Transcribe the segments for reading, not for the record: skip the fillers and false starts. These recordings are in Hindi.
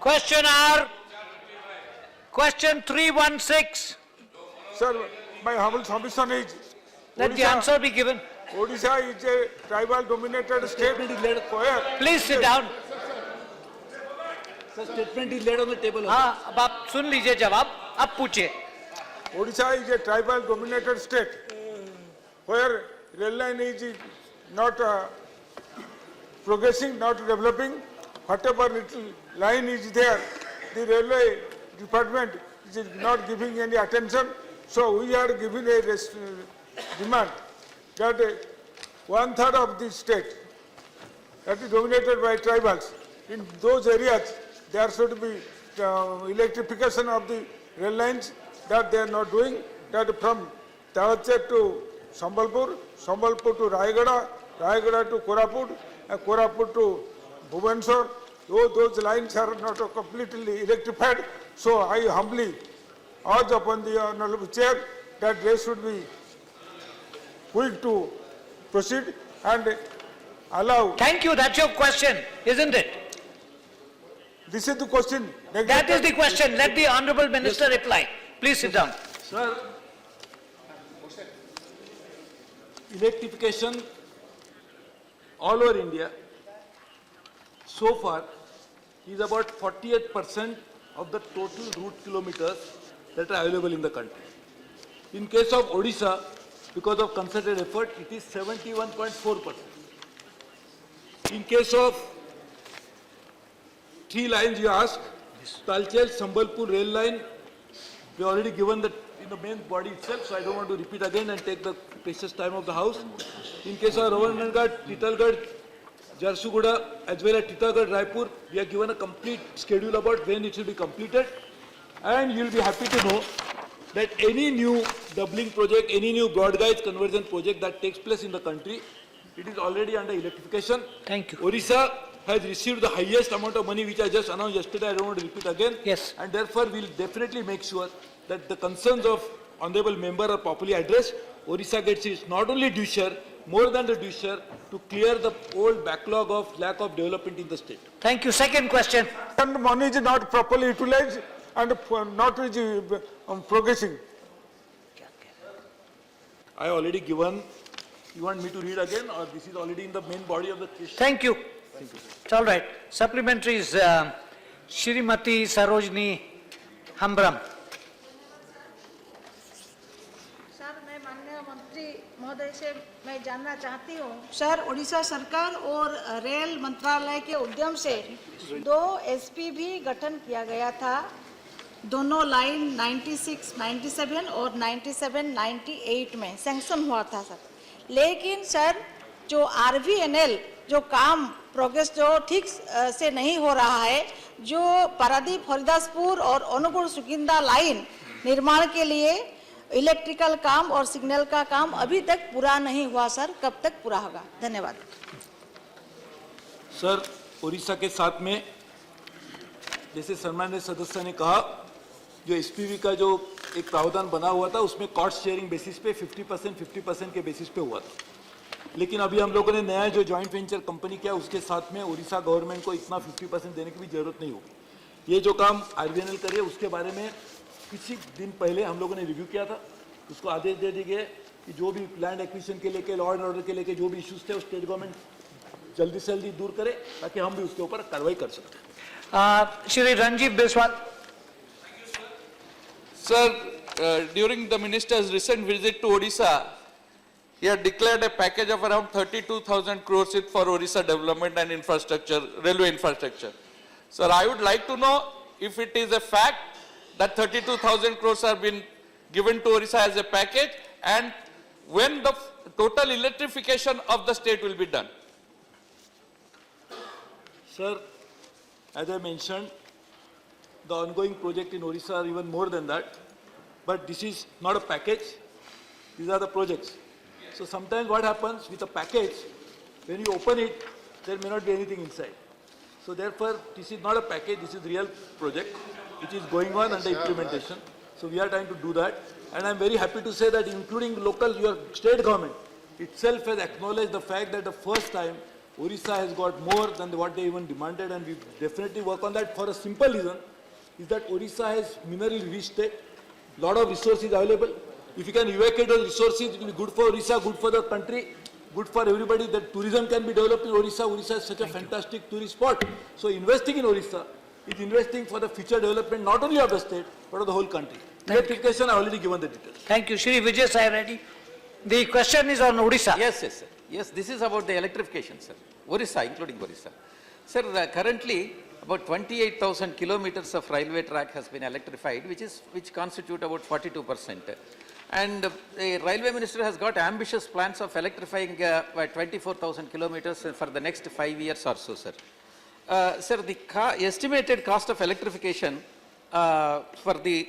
Questioner. Question 316. Sir, my humble submission is Let the answer be given. Odisha is a tribal dominated state where Please sit down. Sir, statement is laid on the table. हाँ, अब आप सुन लीजिए जवाब. अब पूछिए. Odisha is a tribal dominated state where rail line is not progressing, not developing. Whatever little line is there, the railway department is not giving any attention. So we are giving a demand that 1/3 of the state that is dominated by tribals, in those areas there should be electrification of the rail lines that they are not doing, that from Talcher to Sambalpur, Sambalpur to Rayagada, Rayagada to Koraput, and Koraput to Bhubaneswar. Those lines are not completely electrified. So I humbly urge upon the Honorable Chair that they should be quick to proceed and allow. Thank you. That's your question, isn't it? This is the question. That is the question. Let the Honorable Minister reply. Please sit down. Sir, electrification all over India so far is about 48% of the total route kilometers that are available in the country. In case of Odisha, because of concerted effort, it is 71.4%. In case of three lines you asked, Talcher, Sambalpur rail line, we already given the in the main body itself, so I don't want to repeat again and take the precious time of the House. In case of Ravanagarh, Tithalgarh, Jharsuguda, as well as Tithalgarh, Raipur, we have given a complete schedule about when it will be completed. And you will be happy to know that any new doubling project, any new broad gauge conversion project that takes place in the country, it is already under electrification. Thank you. Odisha has received the highest amount of money, which I just announced yesterday. I don't want to repeat again. Yes. And therefore, we will definitely make sure that the concerns of honorable member are properly addressed. Odisha gets its not only due share, more than the due share, to clear the old backlog of lack of development in the state. Thank you. Second question. And money is not properly utilized and not progressing. I already given. You want me to read again, or this is already in the main body of the case? Thank you. It's all right. Supplementary is Shrimati Sarojini Hambram. Sir, मैं माननीय मंत्री महोदय से मैं जानना चाहती हूँ, सर, उड़ीसा सरकार और रेल मंत्रालय के उद्यम से 2 एसपीवी गठन किया गया था। दोनों लाइन 96, 97 और 97, 98 में सैंक्शन हुआ था सर। लेकिन सर, जो आरवीएनएल जो काम प्रोग्रेस जो ठीक से नहीं हो रहा है, जो पारादीप हरिदासपुर और अनुगुण सुकिंदा लाइन निर्माण के लिए इलेक्ट्रिकल काम और सिग्नल का काम अभी तक पूरा नहीं हुआ सर, कब तक पूरा होगा? धन्यवाद। सर, उड़ीसा के साथ में जैसे सम्मानित सदस्य ने कहा, जो एसपीवी का जो एक प्रावधान बना हुआ था उसमें कॉस्ट शेयरिंग बेसिस पे 50% के बेसिस पे हुआ था। लेकिन अभी हम लोगों ने नया जो जॉइंट वेंचर कंपनी किया उसके साथ में उड़ीसा गवर्नमेंट को इतना 50% देने की भी जरूरत नहीं होगी। ये जो काम आरवीएनएल करे उसके बारे में किसी दिन पहले हम लोगों ने रिव्यू किया था, उसको आदेश दे दिए गए कि जो भी लैंड एक्विजिशन के लेके, लॉ एंड ऑर्डर के लेके जो भी इश्यूज थे, स्टेट गवर्नमेंट जल्दी से जल्दी दूर करे ताकि हम भी उसके ऊपर कार्रवाई कर सकते। Shri Ranjeev Biswal. Sir, during the minister's recent visit to Odisha, he had declared a package of around 32,000 crores for Odisha development and infrastructure, railway infrastructure. Sir, I would like to know if it is a fact that 32,000 crores have been given to Odisha as a package, and when the total electrification of the state will be done. Sir, as I mentioned, the ongoing project in Odisha are even more than that. But this is not a package. These are the projects. So sometimes what happens with a package, when you open it, there may not be anything inside. So therefore, this is not a package, this is real project, which is going on under implementation. So we are trying to do that. And I'm very happy to say that including local, your state government itself has acknowledged the fact that the first time Orissa has got more than what they even demanded, and we definitely work on that for a simple reason, is that Orissa has mineral rich state, lot of resources available. If you can evacuate those resources, it will be good for Orissa, good for the country, good for everybody. That tourism can be developed in Orissa. Orissa is such a fantastic tourist spot. So investing in Orissa is investing for the future development not only of the state, but of the whole country. Electrification, I already given the details. Thank you. Shri Vijay Sai Reddy. The question is on Odisha. Yes, yes, sir. Yes, this is about the electrification, sir. Orissa, including Orissa. Sir, currently about 28,000 kilometers of railway track has been electrified, which constitute about 42%. And the railway minister has got ambitious plans of electrifying by 24,000 kilometers for the next 5 years or so, sir. Sir, the estimated cost of electrification for the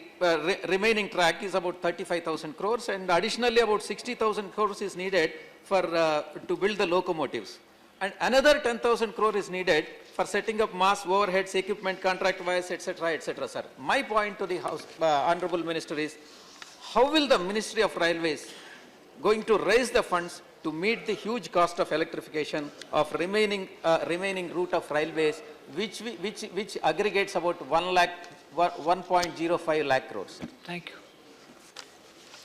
remaining track is about 35,000 crores, and additionally about 60,000 crores is needed for to build the locomotives. And another 10,000 crore is needed for setting up mass overheads, equipment, contract wires, etc., sir. My point to the House, Honorable Minister is, how will the Ministry of Railways going to raise the funds to meet the huge cost of electrification of remaining route of railways, which aggregates about 1.05 lakh crores, sir? Thank you.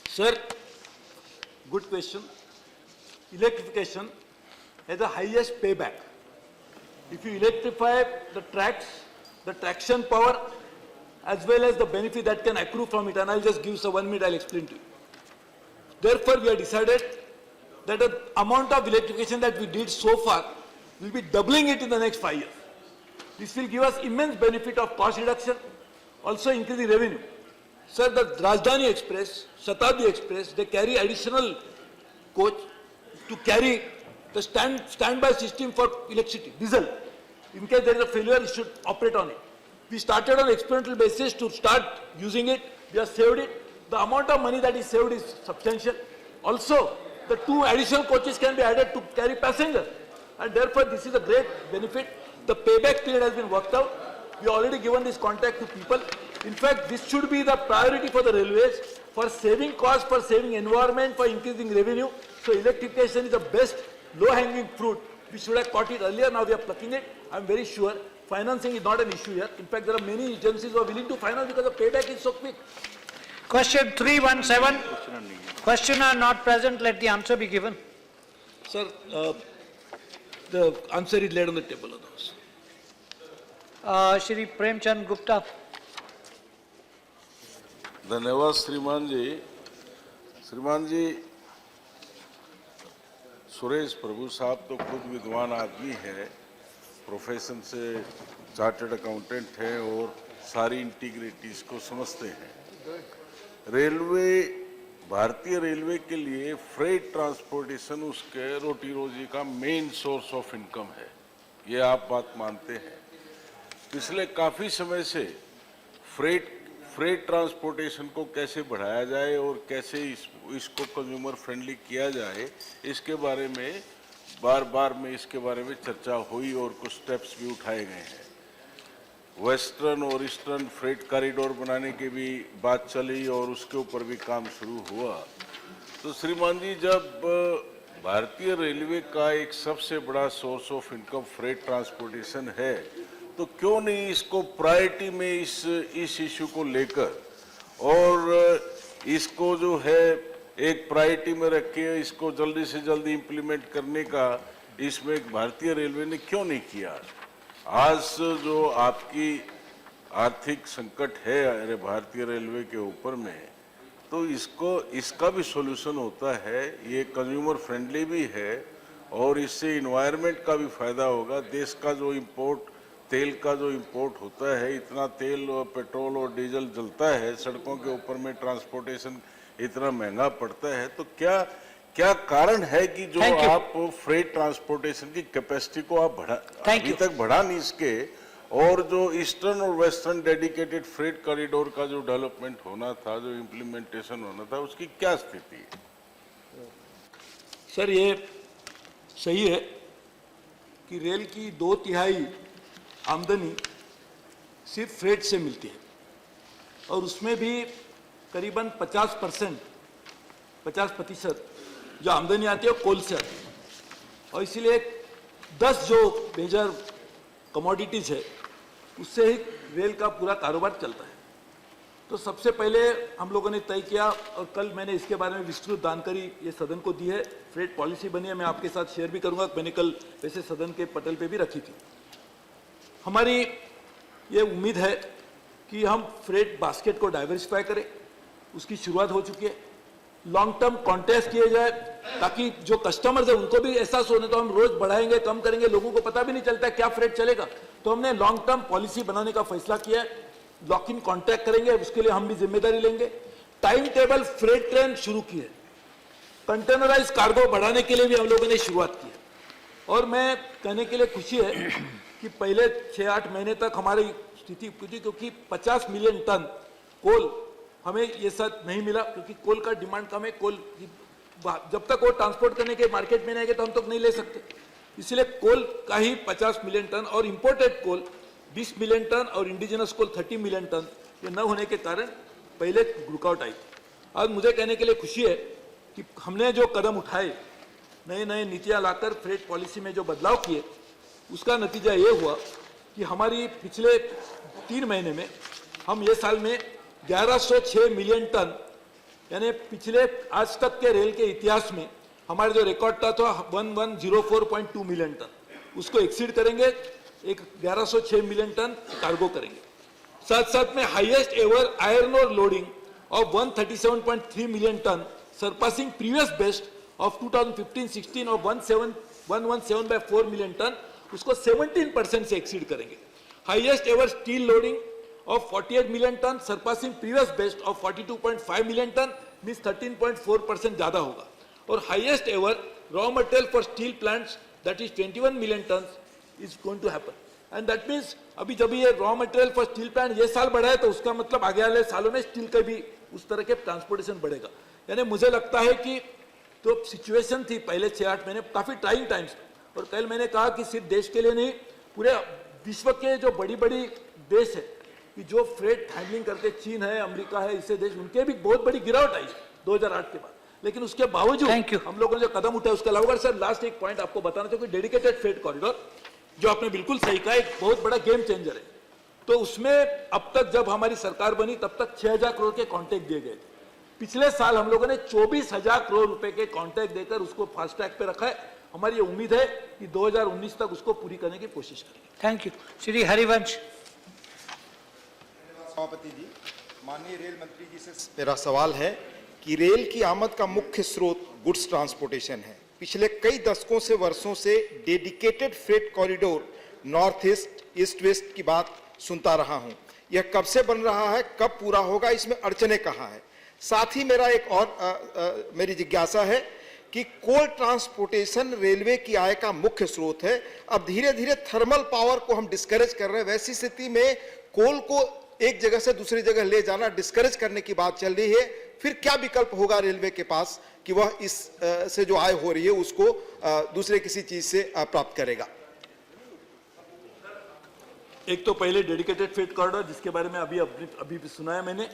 Sir, good question. Electrification has the highest payback. If you electrify the tracks, the traction power, as well as the benefit that can accrue from it, and I'll just give 1 minute, I'll explain to you. Therefore, we have decided that the amount of electrification that we did so far, we'll be doubling it in the next 5 years. This will give us immense benefit of cost reduction, also increasing revenue. Sir, the Rajdhani Express, Shatabdi Express, they carry additional coach to carry the standby system for electricity, diesel. In case there is a failure, it should operate on it. We started on experimental basis to start using it. We have saved it. The amount of money that is saved is substantial. Also, the 2 additional coaches can be added to carry passengers. And therefore, this is a great benefit. The payback period has been worked out. We already given this contract to people. In fact, this should be the priority for the railways, for saving costs, for saving environment, for increasing revenue. So electrification is the best low-hanging fruit. We should have caught it earlier. Now we are plucking it. I'm very sure financing is not an issue here. In fact, there are many agencies who are willing to finance because the payback is so quick. Question 317. Questioner not present, let the answer be given. Sir, the answer is laid on the table of those. Shri Premchand Gupta. धन्यवाद श्रीमान जी सुरेश प्रभु साहब तो खुद विद्वान आदमी है, प्रोफेशन से चार्टर्ड अकाउंटेंट हैं और सारी इंटीग्रिटीज को समझते हैं। रेलवे, भारतीय रेलवे के लिए फ्रेट ट्रांसपोर्टेशन उसके रोटी रोजी का मेन सोर्स ऑफ इनकम है, ये आप बात मानते हैं। पिछले काफ़ी समय से फ्रेट ट्रांसपोर्टेशन को कैसे बढ़ाया जाए और कैसे इसको कंज्यूमर फ्रेंडली किया जाए, इसके बारे में बार में इसके बारे में चर्चा हुई और कुछ स्टेप्स भी उठाए गए हैं। वेस्टर्न और ईस्टर्न फ्रेट कॉरिडोर बनाने की भी बात चली और उसके ऊपर भी काम शुरू हुआ। तो श्रीमान जी, जब भारतीय रेलवे का एक सबसे बड़ा source of income freight transportation है, तो क्यों नहीं इसको प्रायोरिटी में इस इशू को लेकर और इसको जो है एक प्रायोरिटी में रख के इसको जल्दी से जल्दी इम्प्लीमेंट करने का इसमें भारतीय रेलवे ने क्यों नहीं किया? आज जो आपकी आर्थिक संकट है अरे भारतीय रेलवे के ऊपर में, तो इसका भी सॉल्यूशन होता है, ये कंज्यूमर फ्रेंडली भी है और इससे इन्वायरमेंट का भी फायदा होगा। देश का जो तेल का जो इंपोर्ट होता है, इतना तेल और पेट्रोल और डीजल जलता है सड़कों के ऊपर में, ट्रांसपोर्टेशन इतना महंगा पड़ता है, तो क्या कारण है कि जो आप फ्रेट ट्रांसपोर्टेशन की कैपेसिटी को आप अभी तक बढ़ा नहीं सके और जो ईस्टर्न और वेस्टर्न डेडिकेटेड फ्रेट कॉरिडोर का जो डेवलपमेंट होना था, जो इम्प्लीमेंटेशन होना था, उसकी क्या स्थिति है? सर, ये सही है कि रेल की 2/3 आमदनी सिर्फ फ्रेट से मिलती है और उसमें भी करीबन 50% जो आमदनी आती है वो कोल से आती है और इसीलिए 10 जो मेजर कमोडिटीज है उससे ही रेल का पूरा कारोबार चलता है। तो सबसे पहले हम लोगों ने तय किया और कल मैंने इसके बारे में विस्तृत जानकारी ये सदन को दी है। फ्रेट पॉलिसी बनी है, मैं आपके साथ शेयर भी करूंगा। मैंने कल वैसे सदन के पटल पे भी रखी थी। हमारी ये उम्मीद है कि हम फ्रेट बास्केट को डाइवर्सिफाई करें, उसकी शुरुआत हो चुकी है। लॉन्ग टर्म कॉन्ट्रैक्ट किए जाए ताकि जो कस्टमर्स है उनको भी एहसास होने, तो हम रोज बढ़ाएंगे कम करेंगे, लोगों को पता भी नहीं चलता क्या फ्रेट चलेगा। तो हमने लॉन्ग टर्म पॉलिसी बनाने का फैसला किया है। लॉक इन कॉन्ट्रैक्ट करेंगे, उसके लिए हम भी जिम्मेदारी लेंगे। टाइम टेबल फ्रेट ट्रेन शुरू की है, कंटेनराइज कार्गो बढ़ाने के लिए भी हम लोगों ने शुरुआत की है। और मैं कहने के लिए खुशी है कि पहले 6-8 महीने तक हमारी स्थिति थी, क्योंकि 50 मिलियन टन कोल हमें ये सब नहीं मिला, क्योंकि कोल का डिमांड कम है। कोल जब तक वो ट्रांसपोर्ट करने के मार्केट में नहीं आएंगे तो हम तक नहीं ले सकते। इसलिए कोल का ही 50 मिलियन टन और इंपोर्टेड कोल 20 मिलियन टन और इंडिजिनस कोल 30 मिलियन टन, ये न होने के कारण पहले रुकावट आई। आज मुझे कहने के लिए खुशी है कि हमने जो कदम उठाए, नए नए नीतियां लाकर फ्रेट पॉलिसी में जो बदलाव किए, उसका नतीजा ये हुआ कि हमारी पिछले 3 महीने में हम ये साल में 1106 मिलियन टन, यानी पिछले आज तक के रेल के इतिहास में हमारे जो रिकॉर्ड था 1104.2 मिलियन टन, उसको एक्सीड करेंगे। 1106 मिलियन टन कार्गो करेंगे। साथ साथ में highest ever iron ore loading of 137.3 million ton, surpassing previous best of 2015-16 of 117/4 million ton, उसको 17% से एक्सीड करेंगे। Highest ever steel loading of 48 million ton, surpassing previous best of 42.5 million ton, means 13.4% ज्यादा होगा। और highest ever raw material for steel plants, that is 21 million tons, is going to happen. And that means अभी जब ये raw material for steel plant ये साल बढ़ा है, तो उसका मतलब आगे वाले सालों में स्टील का भी उस तरह के ट्रांसपोर्टेशन बढ़ेगा। यानी मुझे लगता है कि तो सिचुएशन थी पहले 6-8 महीने काफी ट्राइंग टाइम्स, और कल मैंने कहा कि सिर्फ देश के लिए नहीं, पूरे विश्व के जो बड़ी बड़ी देश है कि जो फ्रेट हैंडलिंग करते, चीन है, अमेरिका है, इससे देश, उनके भी बहुत बड़ी गिरावट आई 2008 के बाद। लेकिन उसके बावजूद हम लोगों ने जो कदम उठाए उसके अलावा सर लास्ट एक पॉइंट आपको बताना चाहिए, डेडिकेटेड फ्रेट कॉरिडोर, जो आपने बिल्कुल सही कहा, एक बहुत बड़ा गेम चेंजर है। तो उसमें अब तक जब हमारी सरकार बनी तब तक 6,000 करोड़ के कॉन्ट्रैक्ट दिए गए। पिछले साल हम लोगों ने 24,000 करोड़ रुपए के कॉन्ट्रैक्ट देकर उसको फास्ट ट्रैक पे रखा है। हमारी ये उम्मीद है कि 2019 तक उसको पूरी करने की कोशिश करेंगे। Thank you. श्री हरिवंश। सभापति जी, माननीय रेल मंत्री जी से मेरा सवाल है कि रेल की आमद का मुख्य स्रोत गुड्स ट्रांसपोर्टेशन है। पिछले कई दशकों से, वर्षों से dedicated freight corridor north east, east west की बात सुनता रहा हूं। यह कब से बन रहा है, कब पूरा होगा, इसमें अड़चने कहां है? साथ ही मेरा एक और मेरी जिज्ञासा है कि कोल ट्रांसपोर्टेशन रेलवे की आय का मुख्य स्रोत है। अब धीरे धीरे थर्मल पावर को हम डिस्करेज कर रहे हैं। वैसी स्थिति में कोल को एक जगह से दूसरी जगह ले जाना, डिस्करेज करने की बात चल रही है। फिर क्या विकल्प होगा रेलवे के पास कि वह इस से जो आय हो रही है उसको दूसरे किसी चीज से प्राप्त करेगा? एक तो पहले डेडिकेटेड फ्रेट कॉरिडोर, जिसके बारे में अभी सुनाया मैंने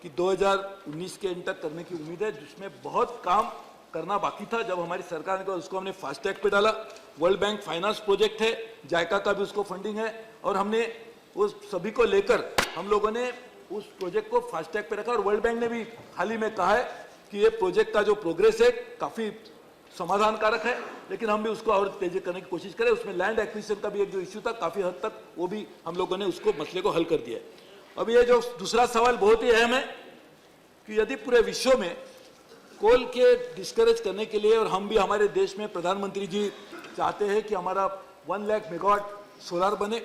कि 2019 के एंड तक करने की उम्मीद है, जिसमें बहुत काम करना बाकी था। जब हमारी सरकार ने उसको हमने फास्ट ट्रैक पे डाला। वर्ल्ड बैंक फाइनेंस प्रोजेक्ट है, जायका का भी उसको फंडिंग है, और हमने उस सभी को लेकर हम लोगों ने उस प्रोजेक्ट को फास्ट ट्रैक पे रखा। और वर्ल्ड बैंक ने भी हाल ही में कहा है कि ये प्रोजेक्ट का जो प्रोग्रेस है काफी समाधान कारक है, लेकिन हम भी उसको और तेजी करने की कोशिश करें। उसमें लैंड एक्विजिशन का भी एक जो इश्यू था, काफी हद तक वो भी हम लोगों ने उसको मसले को हल कर दिया है। अब ये जो दूसरा सवाल बहुत ही अहम है कि यदि पूरे विश्व में कोल के डिस्करेज करने के लिए, और हम भी हमारे देश में प्रधानमंत्री जी चाहते हैं कि हमारा 1 लाख मेगावाट सोलर बने,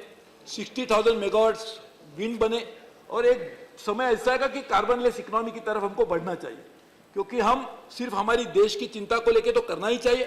60,000 मेगावाट विंड बने, और एक समय ऐसा है कि कार्बन लेस इकोनॉमी की तरफ हमको बढ़ना चाहिए, क्योंकि हम सिर्फ हमारी देश की चिंता को लेकर तो करना ही चाहिए,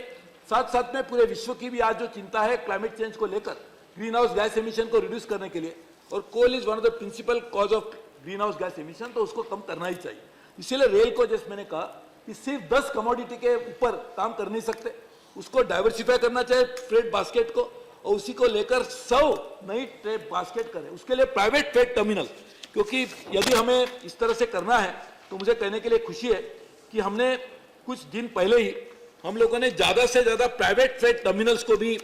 साथ साथ में पूरे विश्व की भी आज जो चिंता है क्लाइमेट चेंज को लेकर, ग्रीन हाउस गैस एमिशन को रिड्यूस करने के लिए, और coal is one of the principal cause of green house gas emission, तो उसको कम करना ही चाहिए। इसीलिए रेल को, जैसे मैंने कहा कि सिर्फ 10 कमोडिटी के ऊपर काम कर नहीं सकते, उसको डाइवर्सिफाई करना चाहिए फ्रेट बास्केट को, और उसी को लेकर 100 नई ट्रेड बास्केट करें। उसके लिए प्राइवेट ट्रेड टर्मिनल, क्योंकि यदि हमें इस तरह से करना है तो मुझे कहने के लिए खुशी है कि हमने कुछ दिन पहले ही हम लोगों ने ज्यादा से ज्यादा प्राइवेट ट्रेड टर्मिनल्स को भी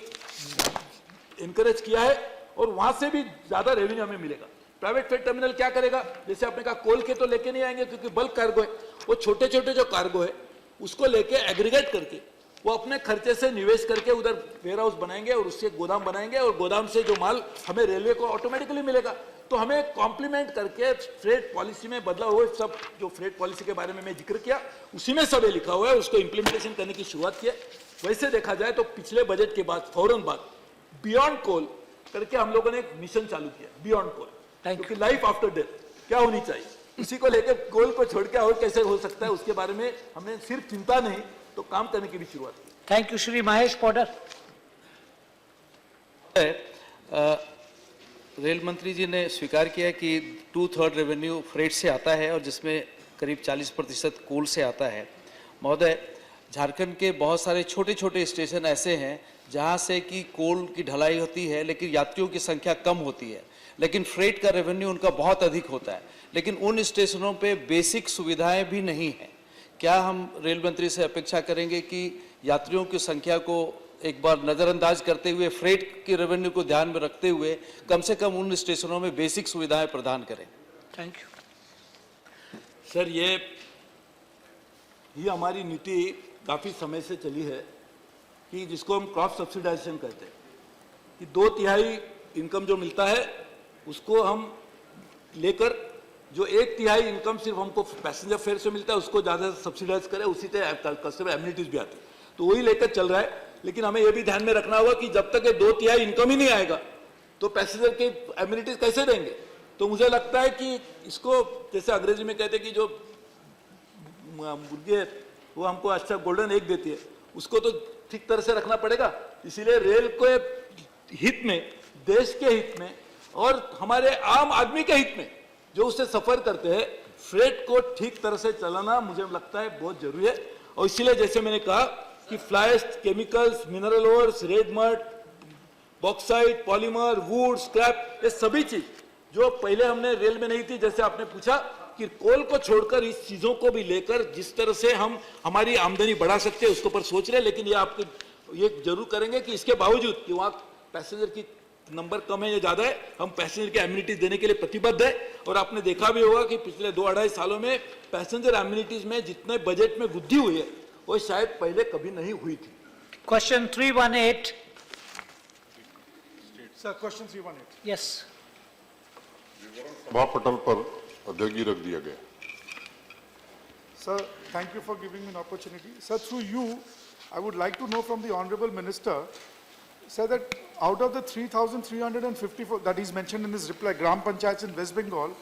इनकरेज किया है और वहां से भी ज्यादा रेवेन्यू हमें मिलेगा। प्राइवेट फ्रेट टर्मिनल क्या करेगा, जैसे आपने कहा कोल के तो लेके नहीं आएंगे क्योंकि बल्क कार्गो है, वो छोटे छोटे जो कार्गो है उसको लेके एग्रीगेट करके वो अपने खर्चे से निवेश करके उधर वेयर हाउस बनाएंगे और उससे गोदाम बनाएंगे और गोदाम से जो माल हमें रेलवे को ऑटोमेटिकली मिलेगा। तो हमें कॉम्प्लीमेंट करके फ्रेट पॉलिसी में बदलाव हुए, सब जो फ्रेट पॉलिसी के बारे में मैं जिक्र किया उसी में सब लिखा हुआ है, उसको इम्प्लीमेंटेशन करने की शुरुआत की है। वैसे देखा जाए तो पिछले बजट के बाद फौरन बाद बियॉन्ड कोल करके हम लोगों ने एक मिशन चालू किया, बियॉन्ड कोल, क्योंकि लाइफ आफ्टर डेथ क्या होनी चाहिए, उसी को लेकर कोल को छोड़ के और कैसे हो सकता है उसके बारे में हमने सिर्फ चिंता नहीं तो काम करने की भी शुरुआत की। Thank you. Shri Mahesh Paddar. Rail मंत्री जी ने स्वीकार किया कि 2/3 रेवेन्यू फ्रेट से आता है और जिसमें करीब 40% कोल से आता है। महोदय, झारखंड के बहुत सारे छोटे छोटे स्टेशन ऐसे हैं जहां से कि कोल की ढलाई होती है लेकिन यात्रियों की संख्या कम होती है, लेकिन फ्रेट का रेवेन्यू उनका बहुत अधिक होता है, लेकिन उन स्टेशनों पे बेसिक सुविधाएं भी नहीं हैं। क्या हम रेल मंत्री से अपेक्षा करेंगे कि यात्रियों की संख्या को एक बार नज़रअंदाज करते हुए फ्रेट के रेवेन्यू को ध्यान में रखते हुए कम से कम उन स्टेशनों में बेसिक सुविधाएं प्रदान करें? Thank you. सर, ये हमारी नीति काफ़ी समय से चली है कि जिसको हम क्रॉस सब्सिडाइजेशन कहते हैं कि 2/3 इनकम जो मिलता है उसको हम लेकर जो 1/3 इनकम सिर्फ हमको पैसेंजर फेयर से मिलता है उसको ज़्यादा सब्सिडाइज करें, उसी से कस्टमर एमिनिटीज भी आती है, तो वही लेकर चल रहा है। लेकिन हमें यह भी ध्यान में रखना होगा कि जब तक ये 2/3 इनकम ही नहीं आएगा तो पैसेंजर के एमिनिटीज कैसे देंगे। तो मुझे लगता है कि इसको जैसे अंग्रेजी में कहते हैं कि जो मुर्गी है वो हमको अच्छा गोल्डन एग देती है, उसको तो ठीक तरह से रखना पड़ेगा। इसीलिए रेल को हित में, देश के हित में और हमारे आम आदमी के हित में जो उससे सफर करते हैं, फ्रेट को ठीक तरह से चलाना मुझे लगता है बहुत जरूरी है। और इसीलिए जैसे मैंने कहा कि fly ash, chemicals, mineral ores, red mud, bauxite, polymer, wood, scrap, ये सभी चीज जो पहले हमने रेल में नहीं थी, जैसे आपने पूछा कि कोल को छोड़कर इस चीजों को भी लेकर जिस तरह से हम हमारी आमदनी बढ़ा सकते हैं उसके ऊपर सोच रहे हैं। लेकिन ये आपको ये जरूर करेंगे कि इसके बावजूद कि वहाँ पैसेंजर की नंबर कम है या ज्यादा है, हम पैसेंजर के एमिनिटीज देने के लिए प्रतिबद्ध है। और आपने देखा भी होगा कि पिछले 2-2.5 सालों में पैसेंजर एमिनिटीज में जितने बजट में वृद्धि हुई है वो शायद पहले कभी नहीं हुई थी। क्वेश्चन 318। Sir, question 318. यस। सभा पटल पर अध्ययगी रख दिया गया। Sir, thank you for giving me an opportunity. Sir, through you, I would like to know from the Honorable Minister, sir, that out of the 3,354 that is mentioned in his reply, Gram Panchayats in West Bengal,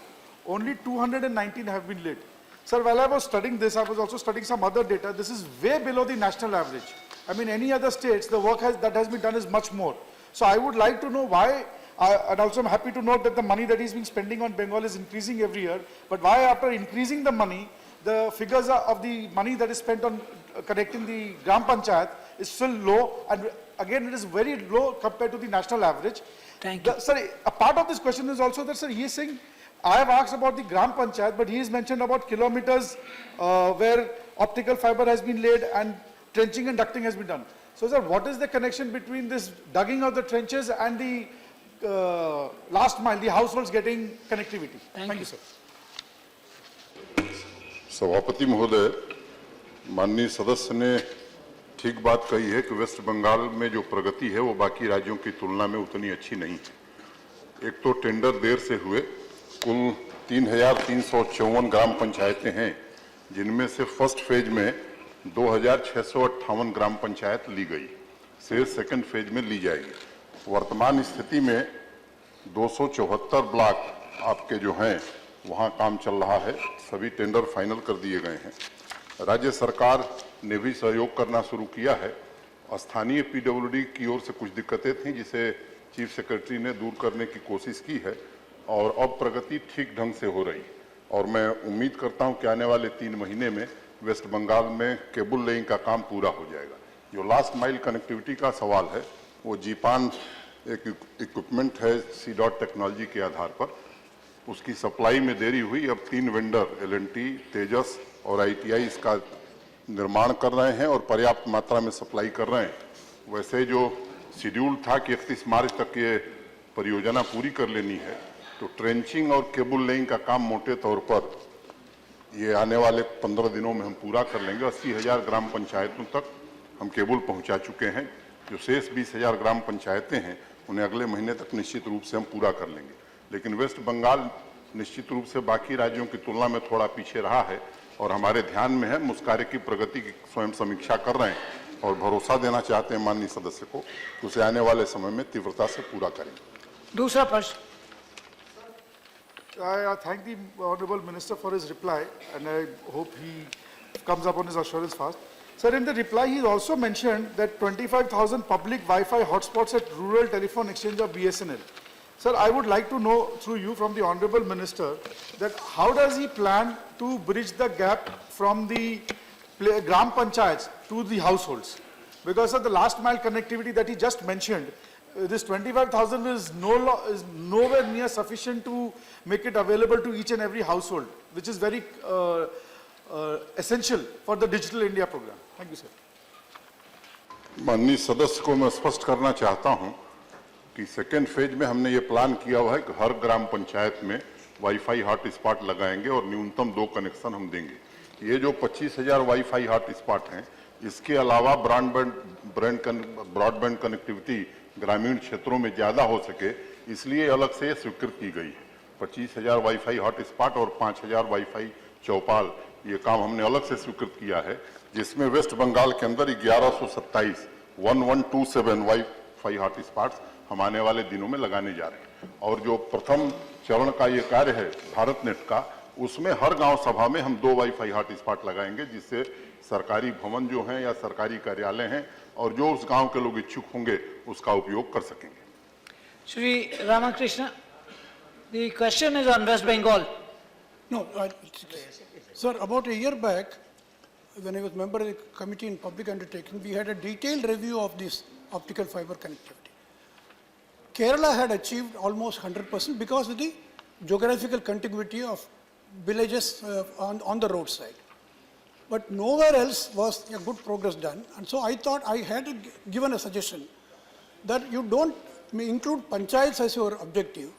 only 219 have been lit. Sir, while I was studying this, I was also studying some other data. This is way below the national average. I mean, any other states, the work that has been done is much more. So I would like to know why, and also I'm happy to note that the money that he's been spending on Bengal is increasing every year, but why after increasing the money, the figures of the money that is spent on connecting the Gram Panchayat is still low, and again it is very low compared to the national average. Thank you. Sir, a part of this question is also that, sir, he is saying, I have asked about the Gram Panchayat, but he has mentioned about kilometers where optical fiber has been laid and trenching and ducting has been done. So, sir, what is the connection between this digging of the trenches and the last mile, the households getting connectivity? Thank you, sir. सभापति महोदय, माननीय सदस्य ने ठीक बात कही है कि वेस्ट बंगाल में जो प्रगति है वो बाकी राज्यों की तुलना में उतनी अच्छी नहीं है। एक तो टेंडर देर से हुए, कुल 3,354 ग्राम पंचायतें हैं, जिनमें से फर्स्ट फेज में 2,658 ग्राम पंचायत ली गई, शेष सेकंड फेज में ली जाएगी। वर्तमान स्थिति में 274 ब्लॉक आपके जो हैं वहाँ काम चल रहा है, सभी टेंडर फाइनल कर दिए गए हैं। राज्य सरकार ने भी सहयोग करना शुरू किया है। स्थानीय पीडब्ल्यूडी की ओर से कुछ दिक्कतें थीं जिसे चीफ सेक्रेटरी ने दूर करने की कोशिश की है और अब प्रगति ठीक ढंग से हो रही, और मैं उम्मीद करता हूं कि आने वाले 3 महीने में वेस्ट बंगाल में केबल लेइंग का काम पूरा हो जाएगा। जो लास्ट माइल कनेक्टिविटी का सवाल है वो जीपान एक इक्विपमेंट है C-DOT टेक्नोलॉजी के आधार पर, उसकी सप्लाई में देरी हुई। अब 3 वेंडर L&T, तेजस और ITI इसका निर्माण कर रहे हैं और पर्याप्त मात्रा में सप्लाई कर रहे हैं। वैसे जो शेड्यूल था कि 31 मार्च तक ये परियोजना पूरी कर लेनी है, तो ट्रेंचिंग और केबल लेइंग का काम मोटे तौर पर ये आने वाले 15 दिनों में हम पूरा कर लेंगे। 80,000 ग्राम पंचायतों तक हम केबल पहुंचा चुके हैं। जो शेष 20,000 ग्राम पंचायतें हैं उन्हें अगले महीने तक निश्चित रूप से हम पूरा कर लेंगे। लेकिन वेस्ट बंगाल निश्चित रूप से बाकी राज्यों की तुलना में थोड़ा पीछे रहा है और हमारे ध्यान में है। हम उस कार्य की प्रगति की स्वयं समीक्षा कर रहे हैं और भरोसा देना चाहते हैं माननीय सदस्य को कि उसे आने वाले समय में तीव्रता से पूरा करेंगे। दूसरा प्रश्न। I thank the Honourable Minister for his reply, and I hope he comes up on his assurance fast. Sir, in the reply, he also mentioned that 25,000 public Wi-Fi hotspots at rural telephone exchange of BSNL. Sir, I would like to know through you from the Honourable Minister that how does he plan to bridge the gap from the Gram Panchayats to the households? Because of the last mile connectivity that he just mentioned, this 25,000 is nowhere near sufficient to make it available to each and every household, which is very essential for the Digital India program. Thank you, sir. माननीय सदस्य को मैं स्पष्ट करना चाहता हूं कि सेकेंड फेज में हमने ये प्लान किया हुआ है कि हर ग्राम पंचायत में वाईफाई हॉटस्पॉट लगाएंगे और न्यूनतम 2 कनेक्शन हम देंगे। ये जो 25,000 वाईफाई हॉटस्पॉट हैं, इसके अलावा ब्रॉडबैंड कनेक्टिविटी ग्रामीण क्षेत्रों में ज्यादा हो सके, इसलिए अलग से स्वीकृत की गई है। 25,000 वाईफाई हॉटस्पॉट और 5,000 वाईफाई चौपाल, ये काम हमने अलग से स्वीकृत किया है, जिसमें वेस्ट बंगाल के अंदर 1127 वाईफाई हॉटस्पॉट्स हम आने वाले दिनों में लगाने जा रहे हैं। और जो प्रथम चरण का ये कार्य है भारत नेट का, उसमें हर गांव सभा में हम 2 वाईफाई हॉटस्पॉट लगाएंगे, जिससे सरकारी भवन जो हैं या सरकारी कार्यालय हैं और जो उस गांव के लोग इच्छुक होंगे उसका उपयोग कर सकेंगे। Shri Ramakrishna, the question is on West Bengal. No, sir, about a year back, when I was member of the Committee in Public Undertaking, we had a detailed review of this optical fiber connectivity. Kerala had achieved almost 100% because of the geographical contiguity of villages on the roadside. But nowhere else was a good progress done. And so I thought I had given a suggestion that you don't include panchayats as your objective.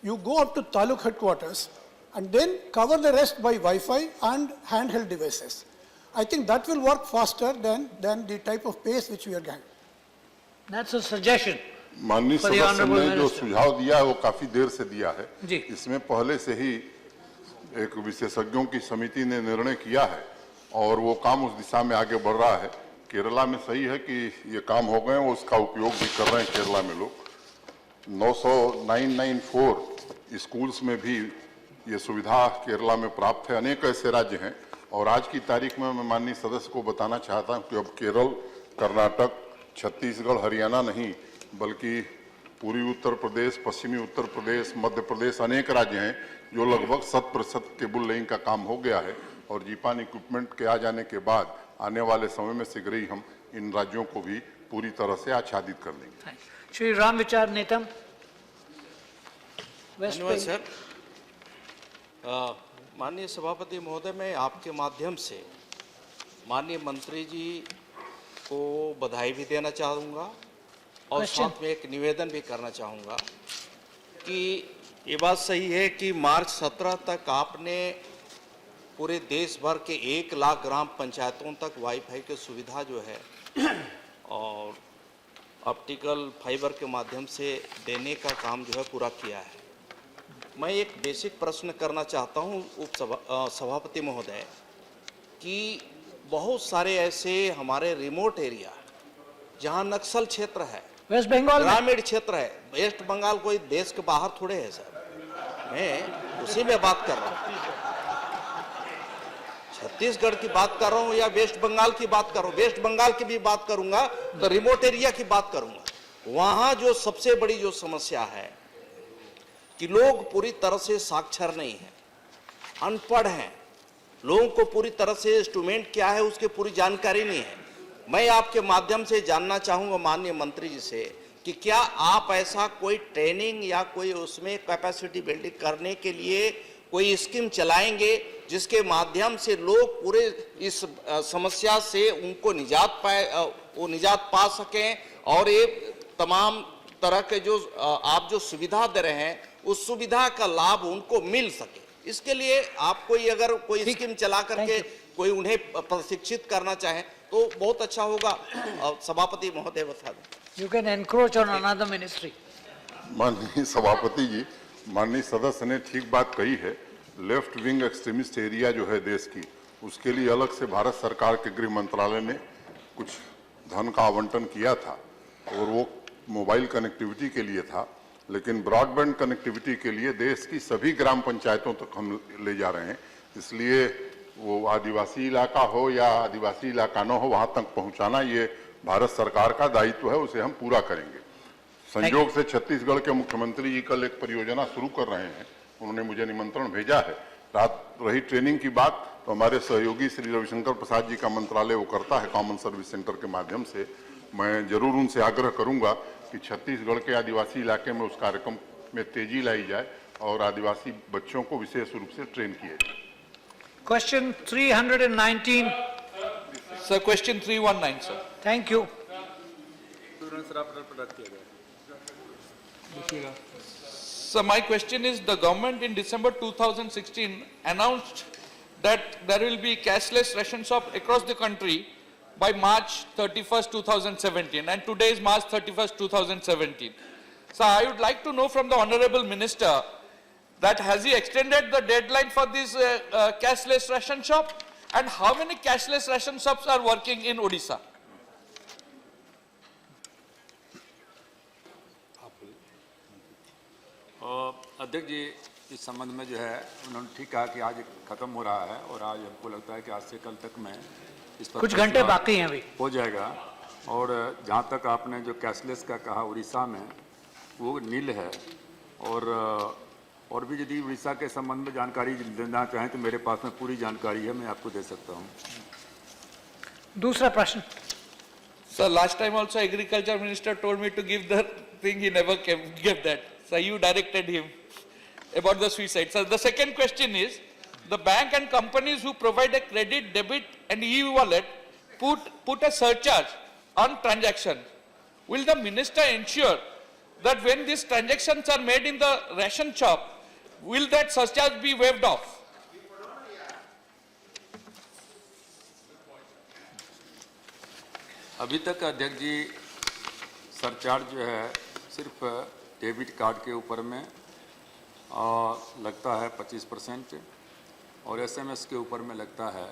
You go up to taluk headquarters and then cover the rest by Wi-Fi and handheld devices. I think that will work faster than the type of pace which we are getting. That's a suggestion. माननीय सदस्य ने जो सुझाव दिया है वो काफी देर से दिया है। जी। इसमें पहले से ही एक विशेषज्ञों की समिति ने निर्णय किया है और वो काम उस दिशा में आगे बढ़ रहा है। केरला में सही है कि ये काम हो गए, वो उसका उपयोग भी कर रहे हैं केरला में लोग। 994 स्कूल्स में भी ये सुविधा केरला में प्राप्त है। अनेक ऐसे राज्य हैं और आज की तारीख में मैं माननीय सदस्य को बताना चाहता हूं कि अब केरल, कर्नाटक, छत्तीसगढ़, हरियाणा नहीं बल्कि पूर्वी उत्तर प्रदेश, पश्चिमी उत्तर प्रदेश, मध्य प्रदेश अनेक राज्य हैं जो लगभग 100% केबल लेइंग का काम हो गया है और जीपान इक्विपमेंट के आ जाने के बाद आने वाले समय में शीघ्र ही हम इन राज्यों को भी पूरी तरह से आच्छादित कर देंगे। श्री राम विचार नेतम, धन्यवाद सर। माननीय सभापति महोदय, मैं आपके माध्यम से माननीय मंत्री जी को बधाई भी देना चाहूँगा और साथ में एक निवेदन भी करना चाहूँगा कि ये बात सही है कि मार्च 17 तक आपने पूरे देश भर के 1 लाख ग्राम पंचायतों तक वाईफाई की सुविधा जो है और ऑप्टिकल फाइबर के माध्यम से देने का काम जो है पूरा किया है। मैं एक बेसिक प्रश्न करना चाहता हूं सभापति महोदय कि बहुत सारे ऐसे हमारे रिमोट एरिया जहां नक्सल क्षेत्र है, वेस्ट बंगाल ग्रामीण क्षेत्र है, वेस्ट बंगाल कोई देश के बाहर थोड़े है सर, मैं उसी में बात कर रहा हूँ, छत्तीसगढ़ की बात कर रहा हूँ या वेस्ट बंगाल की बात कर रहा हूँ। वेस्ट बंगाल की भी बात करूंगा तो रिमोट एरिया की बात करूंगा। वहां जो सबसे बड़ी जो समस्या है कि लोग पूरी तरह से साक्षर नहीं है, अनपढ़ हैं, लोगों को पूरी तरह से इंस्ट्रूमेंट क्या है उसकी पूरी जानकारी नहीं है। मैं आपके माध्यम से जानना चाहूंगा माननीय मंत्री जी से कि क्या आप ऐसा कोई ट्रेनिंग या कोई उसमें कैपेसिटी बिल्डिंग करने के लिए कोई स्कीम चलाएंगे जिसके माध्यम से लोग पूरे इस समस्या से उनको निजात पा सकें और ये तमाम तरह के जो आप जो सुविधा दे रहे हैं उस सुविधा का लाभ उनको मिल सके, इसके लिए आप कोई अगर कोई स्कीम चला करके कोई उन्हें प्रशिक्षित करना चाहे तो बहुत अच्छा होगा। सभापति महोदय बता दें। You can encroach on another ministry. माननीय सभापति जी, माननीय सदस्य ने ठीक बात कही है। लेफ्ट विंग एक्सट्रीमिस्ट एरिया जो है देश की, उसके लिए अलग से भारत सरकार के गृह मंत्रालय ने कुछ धन का आवंटन किया था और वो मोबाइल कनेक्टिविटी के लिए था, लेकिन ब्रॉडबैंड कनेक्टिविटी के लिए देश की सभी ग्राम पंचायतों तक हम ले जा रहे हैं। इसलिए वो आदिवासी इलाका हो या आदिवासी इलाका न हो, वहां तक पहुंचाना ये भारत सरकार का दायित्व है, उसे हम पूरा करेंगे। संयोग से छत्तीसगढ़ के मुख्यमंत्री जी कल एक परियोजना शुरू कर रहे हैं, उन्होंने मुझे निमंत्रण भेजा है। रात रही ट्रेनिंग की बात, तो हमारे सहयोगी श्री रविशंकर प्रसाद जी का मंत्रालय वो करता है कॉमन सर्विस सेंटर के माध्यम से। मैं जरूर उनसे आग्रह करूंगा कि छत्तीसगढ़ के आदिवासी इलाके में उस कार्यक्रम में तेजी लाई जाए और आदिवासी बच्चों को विशेष रूप से ट्रेन किया जाए। Question 319. Sir, question 319, sir. Thank you. So my question is, the government in December 2016 announced that there will be cashless ration shop across the country by March 31st, 2017, and today is March 31st, 2017. So I would like to know from the Honorable Minister that has he extended the deadline for this cashless ration shop, and how many cashless ration shops are working in Odisha? अध्यक्ष जी, इस संबंध में जो है उन्होंने ठीक कहा कि आज खत्म हो रहा है और आज हमको लगता है कि आज से कल तक में इस पर कुछ घंटे बाकी हैं अभी, हो जाएगा। और जहाँ तक आपने जो कैशलेस का कहा, उड़ीसा में वो नील है। और भी यदि उड़ीसा के संबंध में जानकारी देना चाहें तो मेरे पास में पूरी जानकारी है, मैं आपको दे सकता हूँ। दूसरा प्रश्न। So last time also agriculture minister told me to give the thing, he never gave that. So you directed him about the suicide. So the second question is, the bank and companies who provide a credit, debit and e-wallet put a surcharge on transaction. Will the minister ensure that when these transactions are made in the ration shop, will that surcharge be waived off? अभी तक अध्यक्ष जी सरचार्ज जो है सिर्फ डेबिट कार्ड के ऊपर में लगता है 25% और एसएमएस के ऊपर में लगता है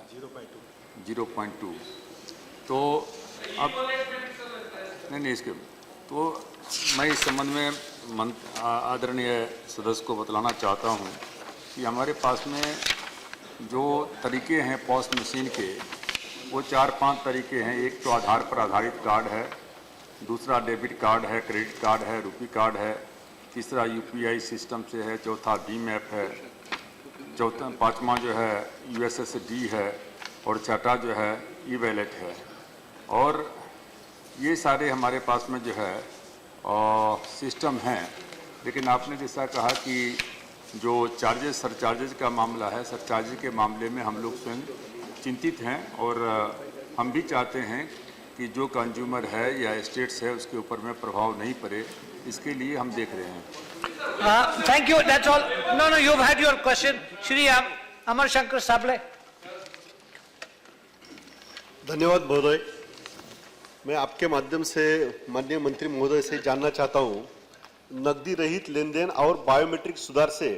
0.2। तो अब नहीं इसके तो मैं इस संबंध में आदरणीय सदस्य को बतलाना चाहता हूं कि हमारे पास में जो तरीके हैं पॉस मशीन के, वो 4-5 तरीके हैं। एक तो आधार पर आधारित कार्ड है, दूसरा डेबिट कार्ड है, क्रेडिट कार्ड है, रुपी कार्ड है, तीसरा यूपीआई सिस्टम से है, चौथा भीम ऐप है, पांचवा जो है यूएसएसडी है और छठा जो है ई वैलेट है। और ये सारे हमारे पास में जो है सिस्टम हैं। लेकिन आपने जैसा कहा कि जो चार्जेस सरचार्जेस का मामला है, सरचार्जेस के मामले में हम लोग स्वयं चिंतित हैं और हम भी चाहते हैं कि जो कंज्यूमर है या स्टेट्स है उसके ऊपर में प्रभाव नहीं पड़े, इसके लिए हम देख रहे हैं। Thank you, that's all. No you have had your question. Shri Amar Shankar Sable. धन्यवाद महोदय। मैं आपके माध्यम से माननीय मंत्री महोदय से जानना चाहता हूं, नकदी रहित लेन देन और बायोमेट्रिक सुधार से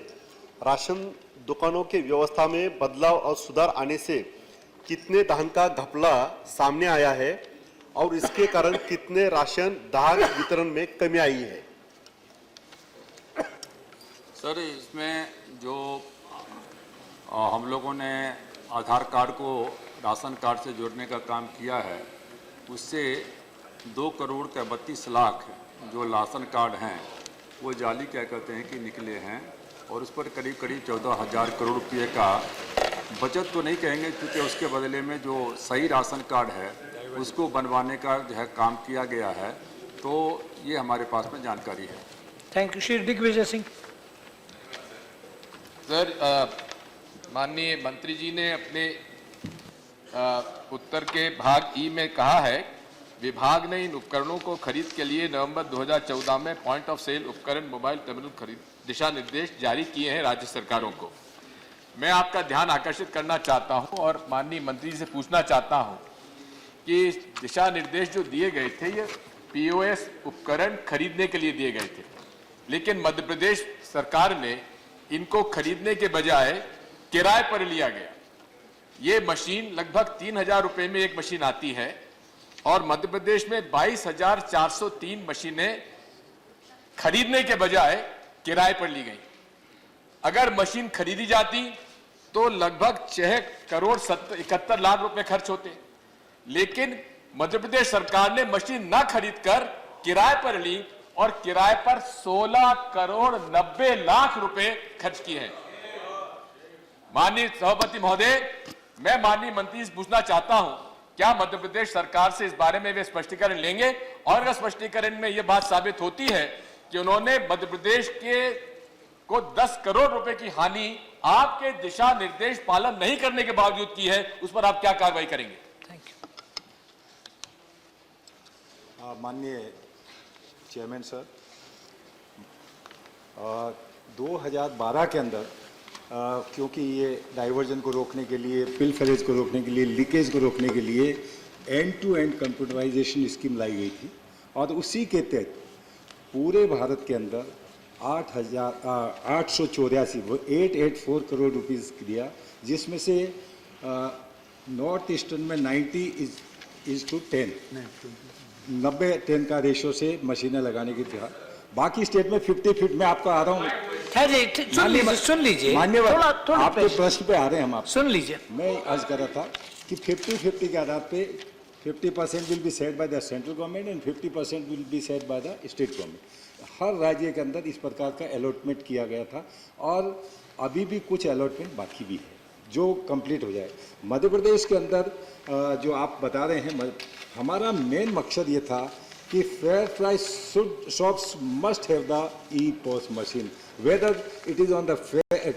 राशन दुकानों के व्यवस्था में बदलाव और सुधार आने से कितने धान का घपला सामने आया है और इसके कारण कितने राशन धान वितरण में कमी आई है? सर, इसमें जो हम लोगों ने आधार कार्ड को राशन कार्ड से जोड़ने का काम किया है, उससे 2,32,00,000 जो राशन कार्ड हैं वो जाली क्या कहते हैं कि निकले हैं और उस पर करीब 14,000 करोड़ रुपये का बचत तो नहीं कहेंगे, क्योंकि उसके बदले में जो सही राशन कार्ड है उसको बनवाने का जो है काम किया गया है। तो ये हमारे पास में जानकारी है। Thank you. Shri Digvijay Singh. Sir, माननीय मंत्री जी ने अपने उत्तर के भाग ई में कहा है विभाग ने इन उपकरणों को खरीद के लिए नवंबर 2014 में पॉइंट ऑफ सेल उपकरण मोबाइल टर्मिनल खरीद दिशा निर्देश जारी किए हैं राज्य सरकारों को। मैं आपका ध्यान आकर्षित करना चाहता हूं और माननीय मंत्री जी से पूछना चाहता हूं कि दिशा निर्देश जो दिए गए थे ये पीओएस उपकरण खरीदने के लिए दिए गए थे, लेकिन मध्य प्रदेश सरकार ने इनको खरीदने के बजाय किराए पर लिया गया। ये मशीन लगभग 3,000 रुपए में एक मशीन आती है और मध्य प्रदेश में 22,403 मशीनें खरीदने के बजाय किराए पर ली गई। अगर मशीन खरीदी जाती तो लगभग 6 करोड़ 71 लाख रुपए खर्च होते, लेकिन मध्य प्रदेश सरकार ने मशीन न खरीदकर किराए पर ली और किराए पर 16 करोड़ 90 लाख रुपए खर्च किए हैं। माननीय सभापति महोदय, मैं माननीय मंत्री से पूछना चाहता हूं, क्या मध्य प्रदेश सरकार से इस बारे में वे स्पष्टीकरण लेंगे? और अगर स्पष्टीकरण में यह बात साबित होती है कि उन्होंने मध्य प्रदेश के को 10 करोड़ रुपए की हानि आपके दिशा निर्देश पालन नहीं करने के बावजूद की है, उस पर आप क्या कार्रवाई करेंगे? माननीय चेयरमैन सर, 2012 के अंदर क्योंकि ये डाइवर्जन को रोकने के लिए, पिल फैलेज को रोकने के लिए, लीकेज को रोकने के लिए end to end computerisation scheme लाई गई थी और उसी के तहत पूरे भारत के अंदर 884 करोड़ रुपीस दिया, जिसमें से नॉर्थ ईस्टर्न में 90:10 90-10 का रेशो से मशीनें लगाने की था। बाकी स्टेट में 50-50 में आपको आ रहा हूँ। सुन लीजिए मान्यवर, आपके प्रश्न पे आ रहे हैं हम। आप सुन लीजिए। मैं अर्ज कर रहा था कि 50-50 के आधार पे 50% will be set by the central government and 50% will be set by the state government. हर राज्य के अंदर इस प्रकार का अलॉटमेंट किया गया था और अभी भी कुछ अलॉटमेंट बाकी भी है जो कंप्लीट हो जाए। मध्य प्रदेश के अंदर जो आप बता रहे हैं, हमारा मेन मकसद ये था कि fair price shops must have the E POS machine, whether it is on the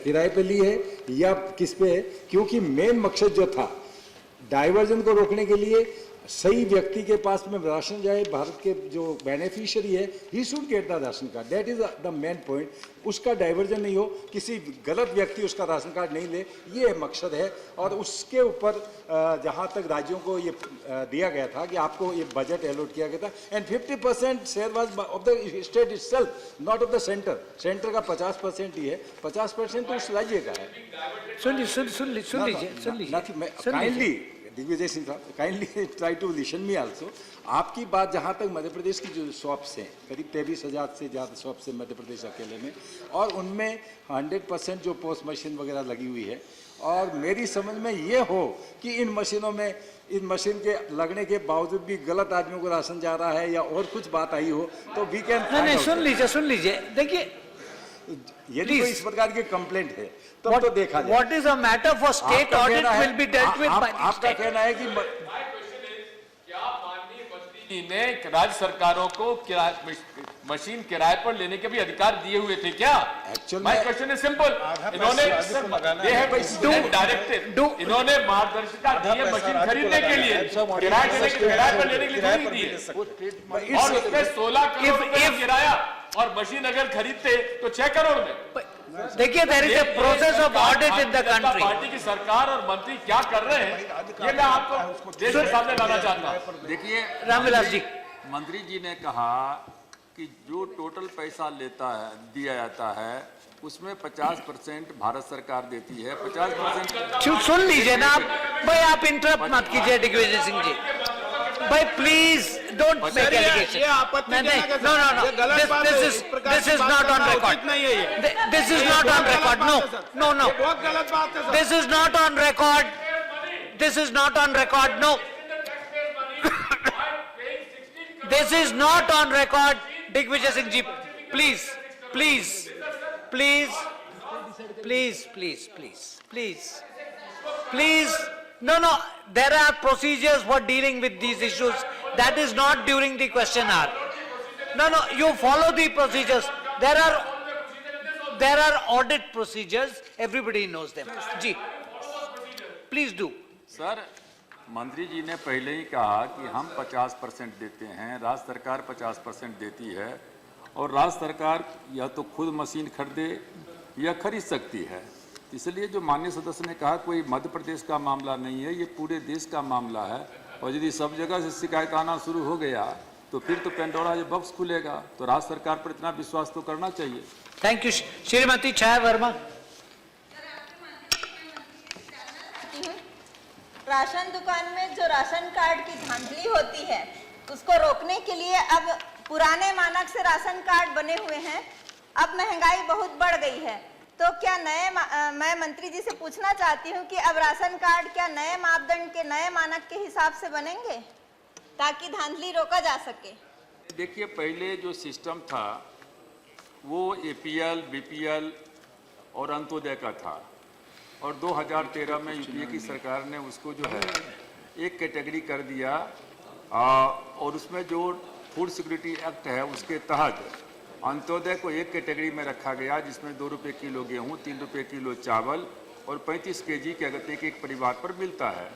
किराए पे ली है या किस पे है, क्योंकि मेन मकसद जो था डाइवर्जन को रोकने के लिए सही व्यक्ति के पास में राशन जाए, भारत के जो बेनिफिशियरी है he should get the ration card, that is the main point. उसका डाइवर्जन नहीं हो, किसी गलत व्यक्ति उसका राशन कार्ड नहीं ले, ये मकसद है। और उसके ऊपर जहाँ तक राज्यों को ये दिया गया था कि आपको ये बजट अलॉट किया गया था and 50% share was of the state itself, not of the centre. Centre का 50% ही है, 50% तो उस राज्य का है। सुन लीजिए दिग्विजय सिंह साहब, kindly try to listen me also. आपकी बात जहाँ तक मध्य प्रदेश की जो शॉप्स हैं, करीब 23,000 से ज़्यादा शॉप्स हैं मध्य प्रदेश अकेले में, और उनमें 100% जो पोस्ट मशीन वगैरह लगी हुई है, और मेरी समझ में ये हो कि इन मशीनों में, इन मशीन के लगने के बावजूद भी गलत आदमियों को राशन जा रहा है या और कुछ बात आई हो तो वी कैन। नहीं, सुन लीजिए, देखिए, यदि कोई इस प्रकार की कंप्लेंट है तब तो देखा जाए। What is a matter for state audit will be dealt with by the आपका state. कहना है कि क्या माननीय मंत्री जी ने राज्य सरकारों को मशीन किराए पर लेने के भी अधिकार दिए हुए थे क्या? My question is simple. इन्होंने इन्होंने मार्गदर्शिका दी है मशीन खरीदने के लिए, किराए पर लेने के लिए नहीं दी है। और उसमें 16 करोड़ रुपए किराया और मशीन अगर खरीदते तो 6 करोड़ में। देखिए, there is a process of audit in the country. Party की सरकार और मंत्री क्या कर रहे हैं, ये मैं आपको देश के सामने लाना चाहता हूँ। देखिए रामविलास जी, मंत्री जी ने कहा कि जो टोटल पैसा दिया जाता है उसमें 50% भारत सरकार देती है, 50%। सुन लीजिए ना आप भाई, आप इंटरप्ट मत कीजिए दिग्विजय सिंह जी भाई, please don't make allegation. No, this is not on record. This is not on record. No. This is not on record. This is not on record. No. This is not on record. Digvijay Singh ji, please. No, there are procedures for dealing with these issues. That is not during the question hour. No, you follow the procedures. There are audit procedures. Everybody knows them. Ji, please do. Sir मंत्री जी ने पहले ही कहा कि हम 50% देते हैं, राज्य सरकार 50% देती है और राज्य सरकार या तो खुद मशीन खरीदे या खरीद सकती है। इसलिए जो माननीय सदस्य ने कहा कोई मध्य प्रदेश का मामला नहीं है, ये पूरे देश का मामला है और यदि सब जगह से शिकायत आना शुरू हो गया तो फिर तो पेंडोरा ये बॉक्स खुलेगा। तो राज्य सरकार पर इतना विश्वास तो करना चाहिए। Thank you. Shrimati Chhaya Verma. Ration दुकान में जो राशन कार्ड की धांधली होती है उसको रोकने के लिए अब पुराने मानक से राशन कार्ड बने हुए हैं। अब महंगाई बहुत बढ़ गई है, तो क्या मैं मंत्री जी से पूछना चाहती हूँ कि अब राशन कार्ड क्या नए मापदंड के नए मानक के हिसाब से बनेंगे ताकि धांधली रोका जा सके? देखिए, पहले जो सिस्टम था वो APL, BPL और अंत्योदय का था और 2013 में यूपीए की सरकार ने उसको जो है एक कैटेगरी कर दिया और उसमें जो फूड सिक्योरिटी एक्ट है उसके तहत अंत्योदय को एक कैटेगरी में रखा गया जिसमें 2 रुपये किलो गेहूँ, 3 रुपये किलो चावल और 35 kg के अगत्य के एक परिवार पर मिलता है।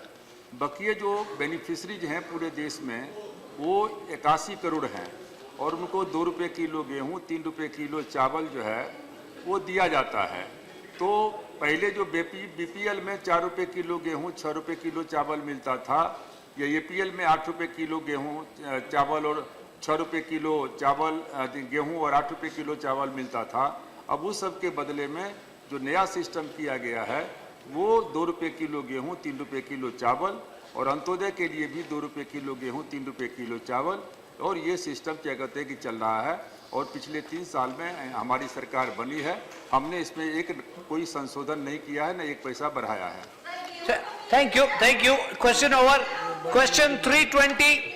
बकिए जो बेनिफिशरीज हैं पूरे देश में वो 81 करोड़ हैं और उनको 2 रुपये किलो गेहूँ, 3 रुपये किलो चावल जो है वो दिया जाता है। तो पहले जो BPL में 4 रुपये किलो गेहूँ, 6 रुपये किलो चावल मिलता था, या APL में 8 रुपये किलो गेहूँ चावल और 6 रुपये किलो चावल गेहूँ और 8 रुपये किलो चावल मिलता था। अब उस सब के बदले में जो नया सिस्टम किया गया है वो 2 रुपये किलो गेहूँ, 3 रुपये किलो चावल और अंत्योदय के लिए भी 2 रुपये किलो गेहूँ, 3 रुपये किलो चावल, और ये सिस्टम क्या कहते हैं कि चल रहा है और पिछले 3 साल में हमारी सरकार बनी है। हमने इसमें कोई संशोधन नहीं किया है, न एक पैसा बढ़ाया है। Thank you, thank you. Question over. Question 320।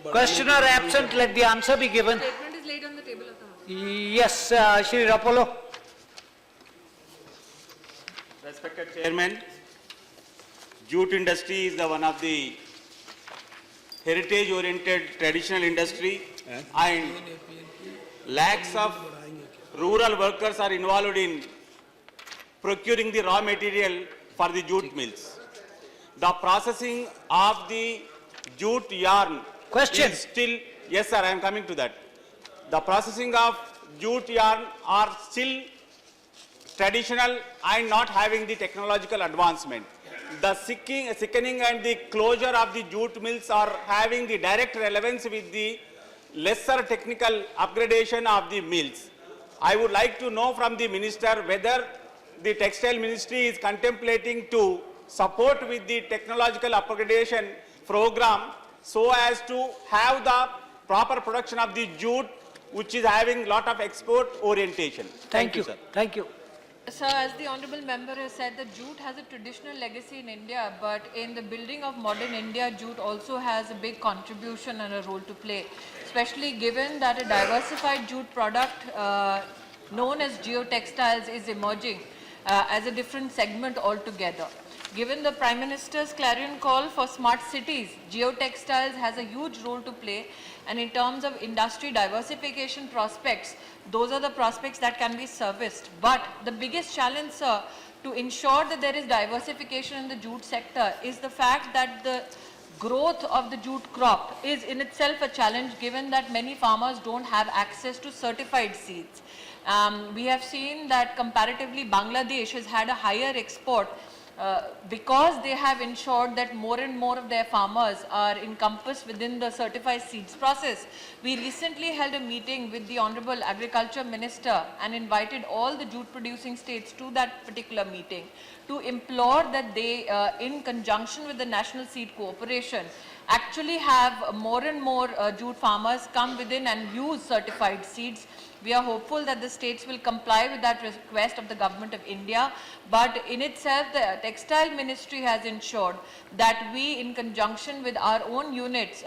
Questioner absent, let the answer be given. Statement is laid on the table of the House. Yes, Shri Rapolo. Respected Chairman, jute industry is one of the heritage-oriented traditional industry, and lakhs of rural workers are involved in procuring the raw material for the jute mills. The processing of the jute yarn Question. is still, yes sir, I am coming to that. The processing of jute yarn are still traditional and not having the technological advancement. The sickening and the closure of the jute mills are having the direct relevance with the lesser technical upgradation of the mills. I would like to know from the minister whether the textile ministry is contemplating to support with the technological upgradation program so as to have the proper production of the jute which is having lot of export orientation. Thank you, sir. Thank you. Sir, as the Honorable Member has said, that jute has a traditional legacy in India, but in the building of modern India, jute also has a big contribution and a role to play, especially given that a diversified jute product known as geotextiles is emerging as a different segment altogether. Given the Prime Minister's clarion call for smart cities, geotextiles has a huge role to play, and in terms of industry diversification prospects, those are the prospects that can be serviced. But the biggest challenge, sir, to ensure that there is diversification in the jute sector is the fact that the growth of the jute crop is in itself a challenge, given that many farmers don't have access to certified seeds. We have seen that comparatively Bangladesh has had a higher export because they have ensured that more and more of their farmers are encompassed within the certified seeds process. We recently held a meeting with the Honorable Agriculture Minister and invited all the jute producing states to that particular meeting to implore that they, in conjunction with the National Seed Corporation, actually have more and more jute farmers come within and use certified seeds. We are hopeful that the states will comply with that request of the Government of India, but in itself the Textile Ministry has ensured that we, in conjunction with our own units,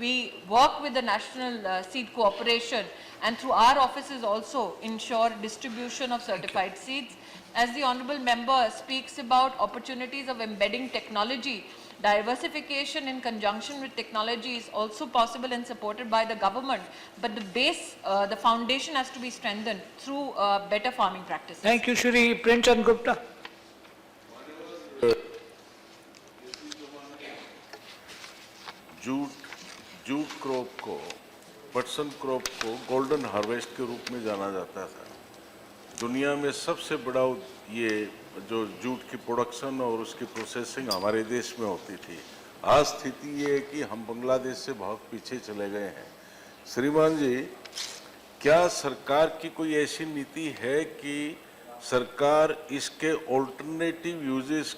we work with the National Seed Corporation and through our offices also ensure distribution of certified seeds. As the Honourable Member speaks about opportunities of embedding technology, diversification in conjunction with technology is also possible and supported by the government, but the base, the foundation has to be strengthened through better farming practices. Thank you, Shri Premchand Gupta. Jute crop को, पटसन क्रॉप को गोल्डन हार्वेस्ट के रूप में जाना जाता था। दुनिया में सबसे बड़ा ये जो जूट की प्रोडक्शन और उसकी प्रोसेसिंग हमारे देश में होती थी। आज स्थिति ये है कि हम बांग्लादेश से बहुत पीछे चले गए हैं। श्रीमान जी, क्या सरकार की कोई ऐसी नीति है कि सरकार इसके ऑल्टरनेटिव यूजेस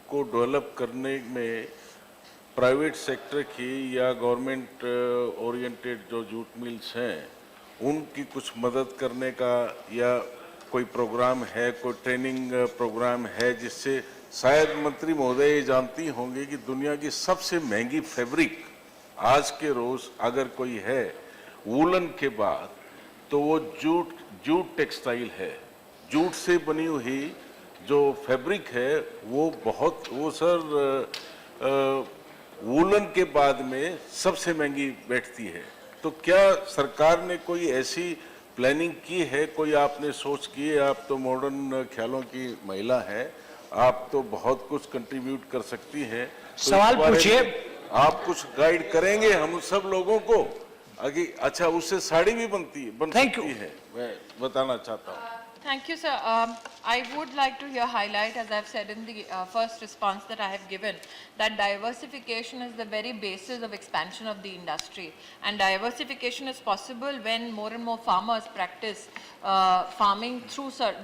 को डेवलप करने में प्राइवेट सेक्टर की या गवर्नमेंट ओरिएंटेड जो जूट मिल्स हैं उनकी कुछ मदद करने का, या कोई प्रोग्राम है, कोई ट्रेनिंग प्रोग्राम है, जिससे शायद मंत्री महोदय जानती होंगे कि दुनिया की सबसे महंगी फैब्रिक आज के रोज अगर कोई है वूलन के बाद तो वो जूट टेक्सटाइल है। जूट से बनी हुई जो फैब्रिक है वो सर वूलन के बाद में सबसे महंगी बैठती है। तो क्या सरकार ने कोई ऐसी प्लानिंग की है, कोई आपने सोच की है? आप तो मॉडर्न ख्यालों की महिला हैं, आप तो बहुत कुछ कंट्रीब्यूट कर सकती हैं। तो सवाल पूछिए। आप कुछ गाइड करेंगे हम सब लोगों को? अच्छा, उससे साड़ी भी बन सकती है, मैं बताना चाहता हूँ। Thank you, sir. I would like to here highlight, as I've said in the first response that I have given, that diversification is the very basis of expansion of the industry. And diversification is possible when more and more farmers practice farming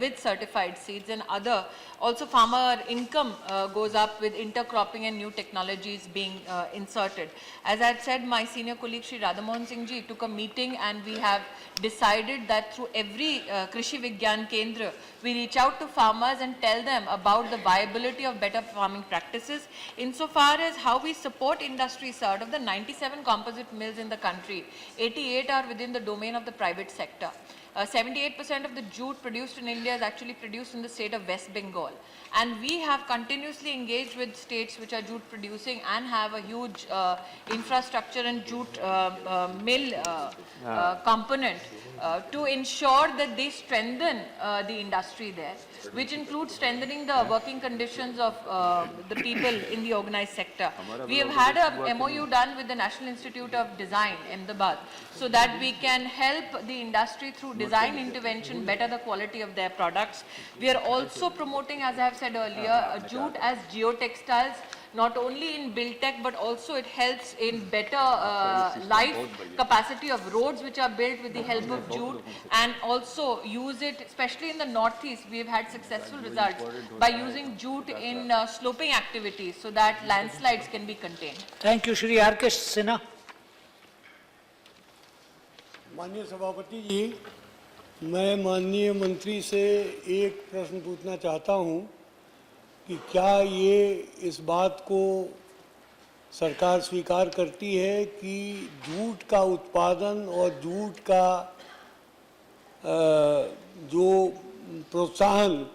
with certified seeds and other. Also, farmer income goes up with intercropping and new technologies being inserted. As I had said, my senior colleague Shri Radhamohan Singh ji took a meeting, and we have decided that through every Krishi Vigyan Kendra, we reach out to farmers and tell them about the viability of better farming practices. Insofar as how we support industry, sir, out of the 97 composite mills in the country, 88 are within the domain of the private sector. 78% of the jute produced in India is actually produced in the state of West Bengal. And we have continuously engaged with states which are jute producing and have a huge infrastructure and jute mill component to ensure that they strengthen the industry there, which includes strengthening the working conditions of the people in the organized sector. We have had a MOU done with the National Institute of Design, Ahmedabad, so that we can help the industry through design intervention better the quality of their products. We are also promoting, as I have said earlier, jute as geotextiles, not only in build tech, but also it helps in better life capacity of roads which are built with the help of jute, and also use it, especially in the northeast, we have had successful results by using jute in sloping activities so that landslides can be contained. Thank you, Shri R.K. Sinha. माननीय सभापति जी, मैं माननीय मंत्री से एक प्रश्न पूछना चाहता हूं कि क्या ये इस बात को सरकार स्वीकार करती है कि जूट का उत्पादन और जूट का जो प्रोत्साहन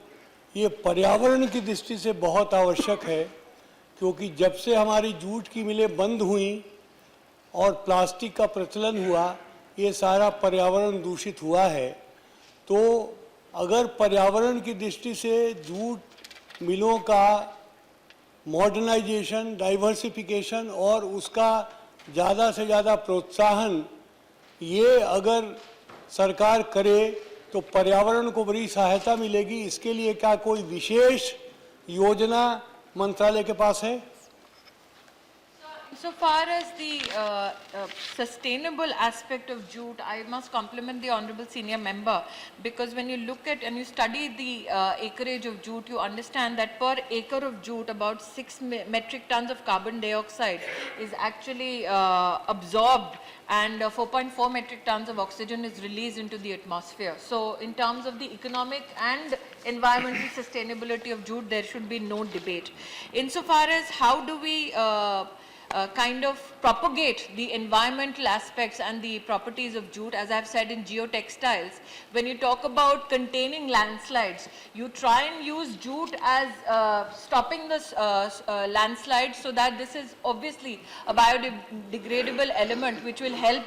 ये पर्यावरण की दृष्टि से बहुत आवश्यक है, क्योंकि जब से हमारी जूट की मिलें बंद हुई और प्लास्टिक का प्रचलन हुआ, ये सारा पर्यावरण दूषित हुआ है। तो अगर पर्यावरण की दृष्टि से जूट मिलों का मॉडर्नाइजेशन, डाइवर्सिफिकेशन और उसका ज़्यादा से ज़्यादा प्रोत्साहन ये अगर सरकार करे तो पर्यावरण को बड़ी सहायता मिलेगी। इसके लिए क्या कोई विशेष योजना मंत्रालय के पास है? So far as the sustainable aspect of jute, I must compliment the honorable senior member, because when you look at and you study the acreage of jute, you understand that per acre of jute about 6 metric tons of carbon dioxide is actually absorbed, and 4.4 metric tons of oxygen is released into the atmosphere. So in terms of the economic and environmental sustainability of jute, there should be no debate. Insofar as how do we kind of propagate the environmental aspects and the properties of jute, as I've said in geotextiles, when you talk about containing landslides, you try and use jute as stopping this landslide, so that this is obviously a biodegradable element which will help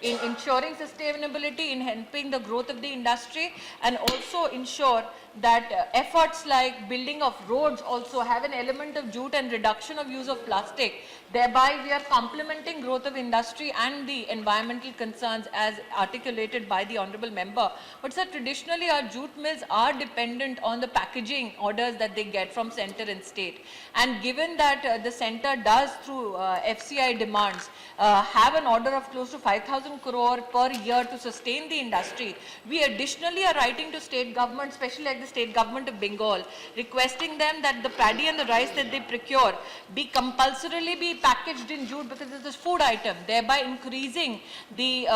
in ensuring sustainability, in helping the growth of the industry, and also ensure that efforts like building of roads also have an element of jute and reduction of use of plastic. Thereby, we are complementing growth of industry and the environmental concerns as articulated by the Honorable Member. But sir, traditionally our jute mills are dependent on the packaging orders that they get from centre and state. And given that the centre does through FCI demands have an order of close to 5,000 crore per year to sustain the industry, we additionally are writing to state government, especially like the state government of Bengal, requesting them that the paddy and the rice that they procure be compulsorily be packaged in jute because it is a food item, thereby increasing the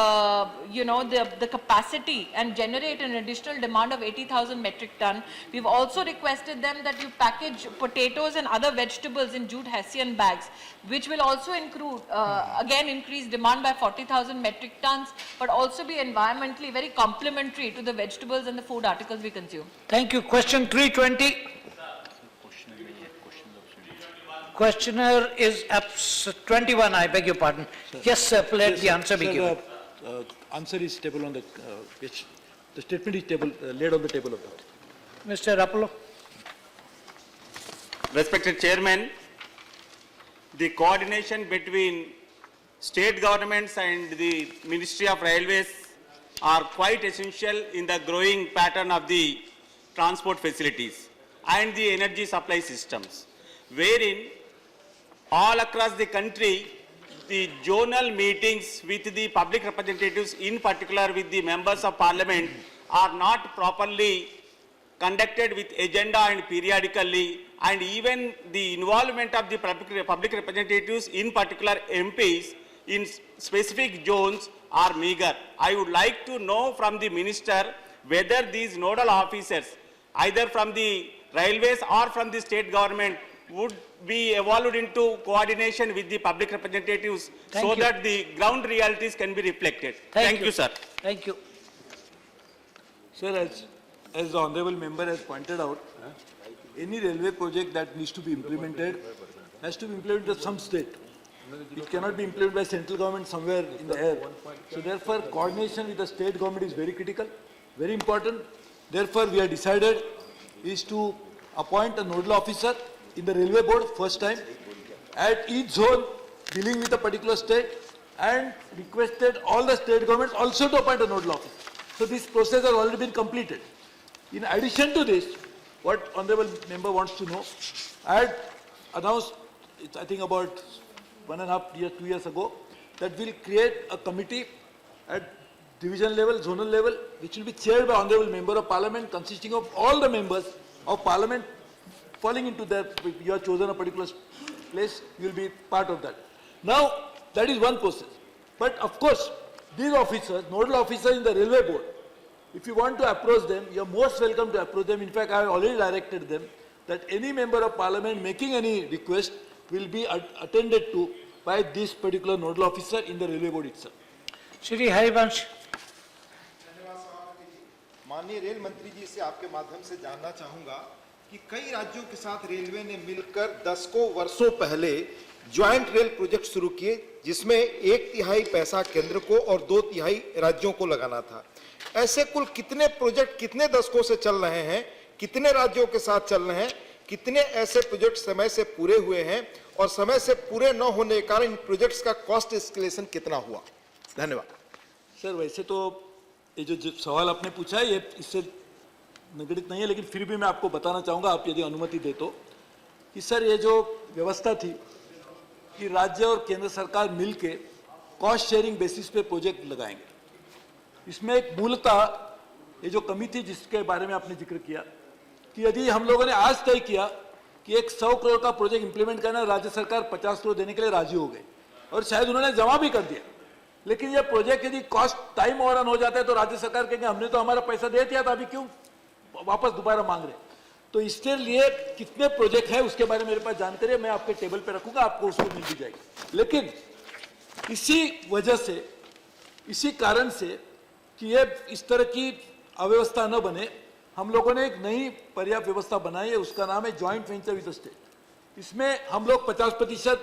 the capacity and generate an additional demand of 80,000 metric ton. We've also requested them that you package potatoes and other vegetables in jute Hessian bags, which will also again increase demand by 40,000 metric tons, but also be environmentally very complementary to the vegetables and the food articles we consume. Thank you. Question 320. Questioner is 21, I beg your pardon. Yes, sir, let the answer be given. Answer is table on the, the statement is table, laid on the table of that. Mr. Rapallo. Respected Chairman, the coordination between state governments and the Ministry of Railways are quite essential in the growing pattern of the transport facilities and the energy supply systems, wherein all across the country, the zonal meetings with the public representatives, in particular with the members of parliament, are not properly conducted with agenda and periodically, and even the involvement of the public representatives, in particular MPs, in specific zones are meager. I would like to know from the minister whether these nodal officers, either from the railways or from the state government, would be evolved into coordination with the public representatives so that the ground realities can be reflected. Thank you, sir. Thank you. Sir, as the honorable member has pointed out, any railway project that needs to be implemented has to be implemented at some state. It cannot be implemented by central government somewhere in the air. So therefore, coordination with the state government is very critical, very important. Therefore, we have decided is to appoint a nodal officer in the railway board first time at each zone dealing with a particular state, and requested all the state governments also to appoint a nodal officer. So this process has already been completed. In addition to this, what honorable member wants to know, I had announced, I think about 1.5 years, 2 years ago, that we'll create a committee at division level, zonal level, which will be chaired by honorable member of parliament, consisting of all the members of parliament falling into that. If you have chosen a particular place, you will be part of that. Now, that is one process. But of course, these officers, nodal officers in the railway board, if you want to approach them, you are most welcome to approach them. In fact, I have already directed them that any member of parliament making any request will be attended to by this particular nodal officer in the railway board itself. Shri Harivansh. माननीय रेल मंत्री जी से आपके माध्यम से जानना चाहूंगा कि कई राज्यों के साथ रेलवे ने मिलकर दशकों वर्षों पहले ज्वाइंट रेल प्रोजेक्ट शुरू किए, जिसमें 1/3 पैसा केंद्र को और 2/3 राज्यों को लगाना था। ऐसे कुल कितने प्रोजेक्ट कितने दशकों से चल रहे हैं, कितने राज्यों के साथ चल रहे हैं, कितने ऐसे प्रोजेक्ट समय से पूरे हुए हैं और समय से पूरे न होने के कारण इन प्रोजेक्ट्स का कॉस्ट एस्केलेशन कितना हुआ? धन्यवाद। सर, वैसे तो ये जो सवाल आपने पूछा है, ये इससे निगड़ित नहीं है, लेकिन फिर भी मैं आपको बताना चाहूँगा, आप यदि अनुमति दे तो, कि सर ये जो व्यवस्था थी कि राज्य और केंद्र सरकार मिलके कॉस्ट शेयरिंग बेसिस पे प्रोजेक्ट लगाएंगे, इसमें एक मूलतः ये जो कमी थी जिसके बारे में आपने जिक्र किया कि यदि हम लोगों ने आज तय किया कि एक 100 करोड़ का प्रोजेक्ट इंप्लीमेंट करना, राज्य सरकार 50 करोड़ देने के लिए राजी हो गई और शायद उन्होंने जमा भी कर दिया, लेकिन ये प्रोजेक्ट यदि कॉस्ट टाइम ओवररन हो जाता है तो राज्य सरकार कहेंगे हमने तो हमारा पैसा दे दिया था, अभी क्यों वापस दोबारा मांग रहे। तो इसके लिए कितने प्रोजेक्ट है उसके बारे में मेरे पास जानकारी है, मैं आपके टेबल पे रखूंगा, आपको उसको मिल भी जाएगी। लेकिन इसी वजह से, इसी कारण से कि ये इस तरह की अव्यवस्था न बने, हम लोगों ने एक नई पर्याप्त व्यवस्था बनाई है, उसका नाम है joint venture with the state. इसमें हम लोग 50%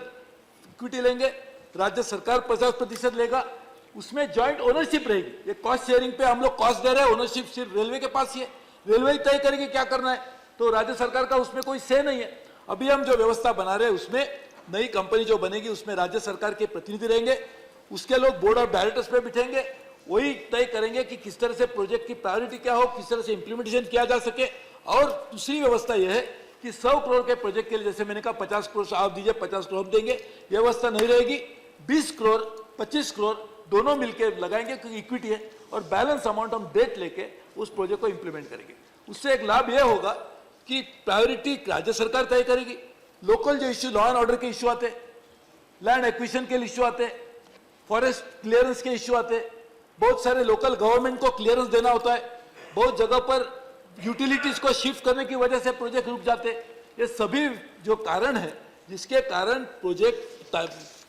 इक्विटी लेंगे, राज्य सरकार 50% लेगा, उसमें ज्वाइंट ओनरशिप रहेगी। ये कॉस्ट शेयरिंग पे हम लोग कॉस्ट दे रहे हैं, ओनरशिप सिर्फ रेलवे के पास ही है, रेलवे ही तय करेगी क्या करना है, तो राज्य सरकार का उसमें कोई से नहीं है। अभी हम जो व्यवस्था बना रहे हैं उसमें नई कंपनी जो बनेगी उसमें राज्य सरकार के प्रतिनिधि रहेंगे, उसके लोग बोर्ड ऑफ डायरेक्टर्स पे बिठेंगे, वही तय करेंगे कि किस तरह से प्रोजेक्ट की प्रायोरिटी क्या हो, किस तरह से इंप्लीमेंटेशन किया जा सके। और दूसरी व्यवस्था यह है कि 100 करोड़ के प्रोजेक्ट के लिए जैसे मैंने कहा 50 करोड़ आप दीजिए, 50 करोड़ हम देंगे, व्यवस्था नहीं रहेगी। 20 करोड़ 25 करोड़ दोनों मिलकर लगाएंगे क्योंकि इक्विटी है, और बैलेंस अमाउंट हम डेट लेके उस प्रोजेक्ट को इंप्लीमेंट करेंगे। उससे एक लाभ यह होगा कि प्रायोरिटी राज्य सरकार तय करेगी, लोकल जो इश्यू लॉ एंड ऑर्डर के इश्यू आते, लैंड एक्विजिशन के इश्यू आते, फॉरेस्ट क्लियरेंस के इश्यू आते, बहुत सारे लोकल गवर्नमेंट को क्लियरेंस देना होता है, बहुत जगह पर यूटिलिटीज को शिफ्ट करने की वजह से प्रोजेक्ट रुक जाते। ये सभी जो कारण है जिसके कारण प्रोजेक्ट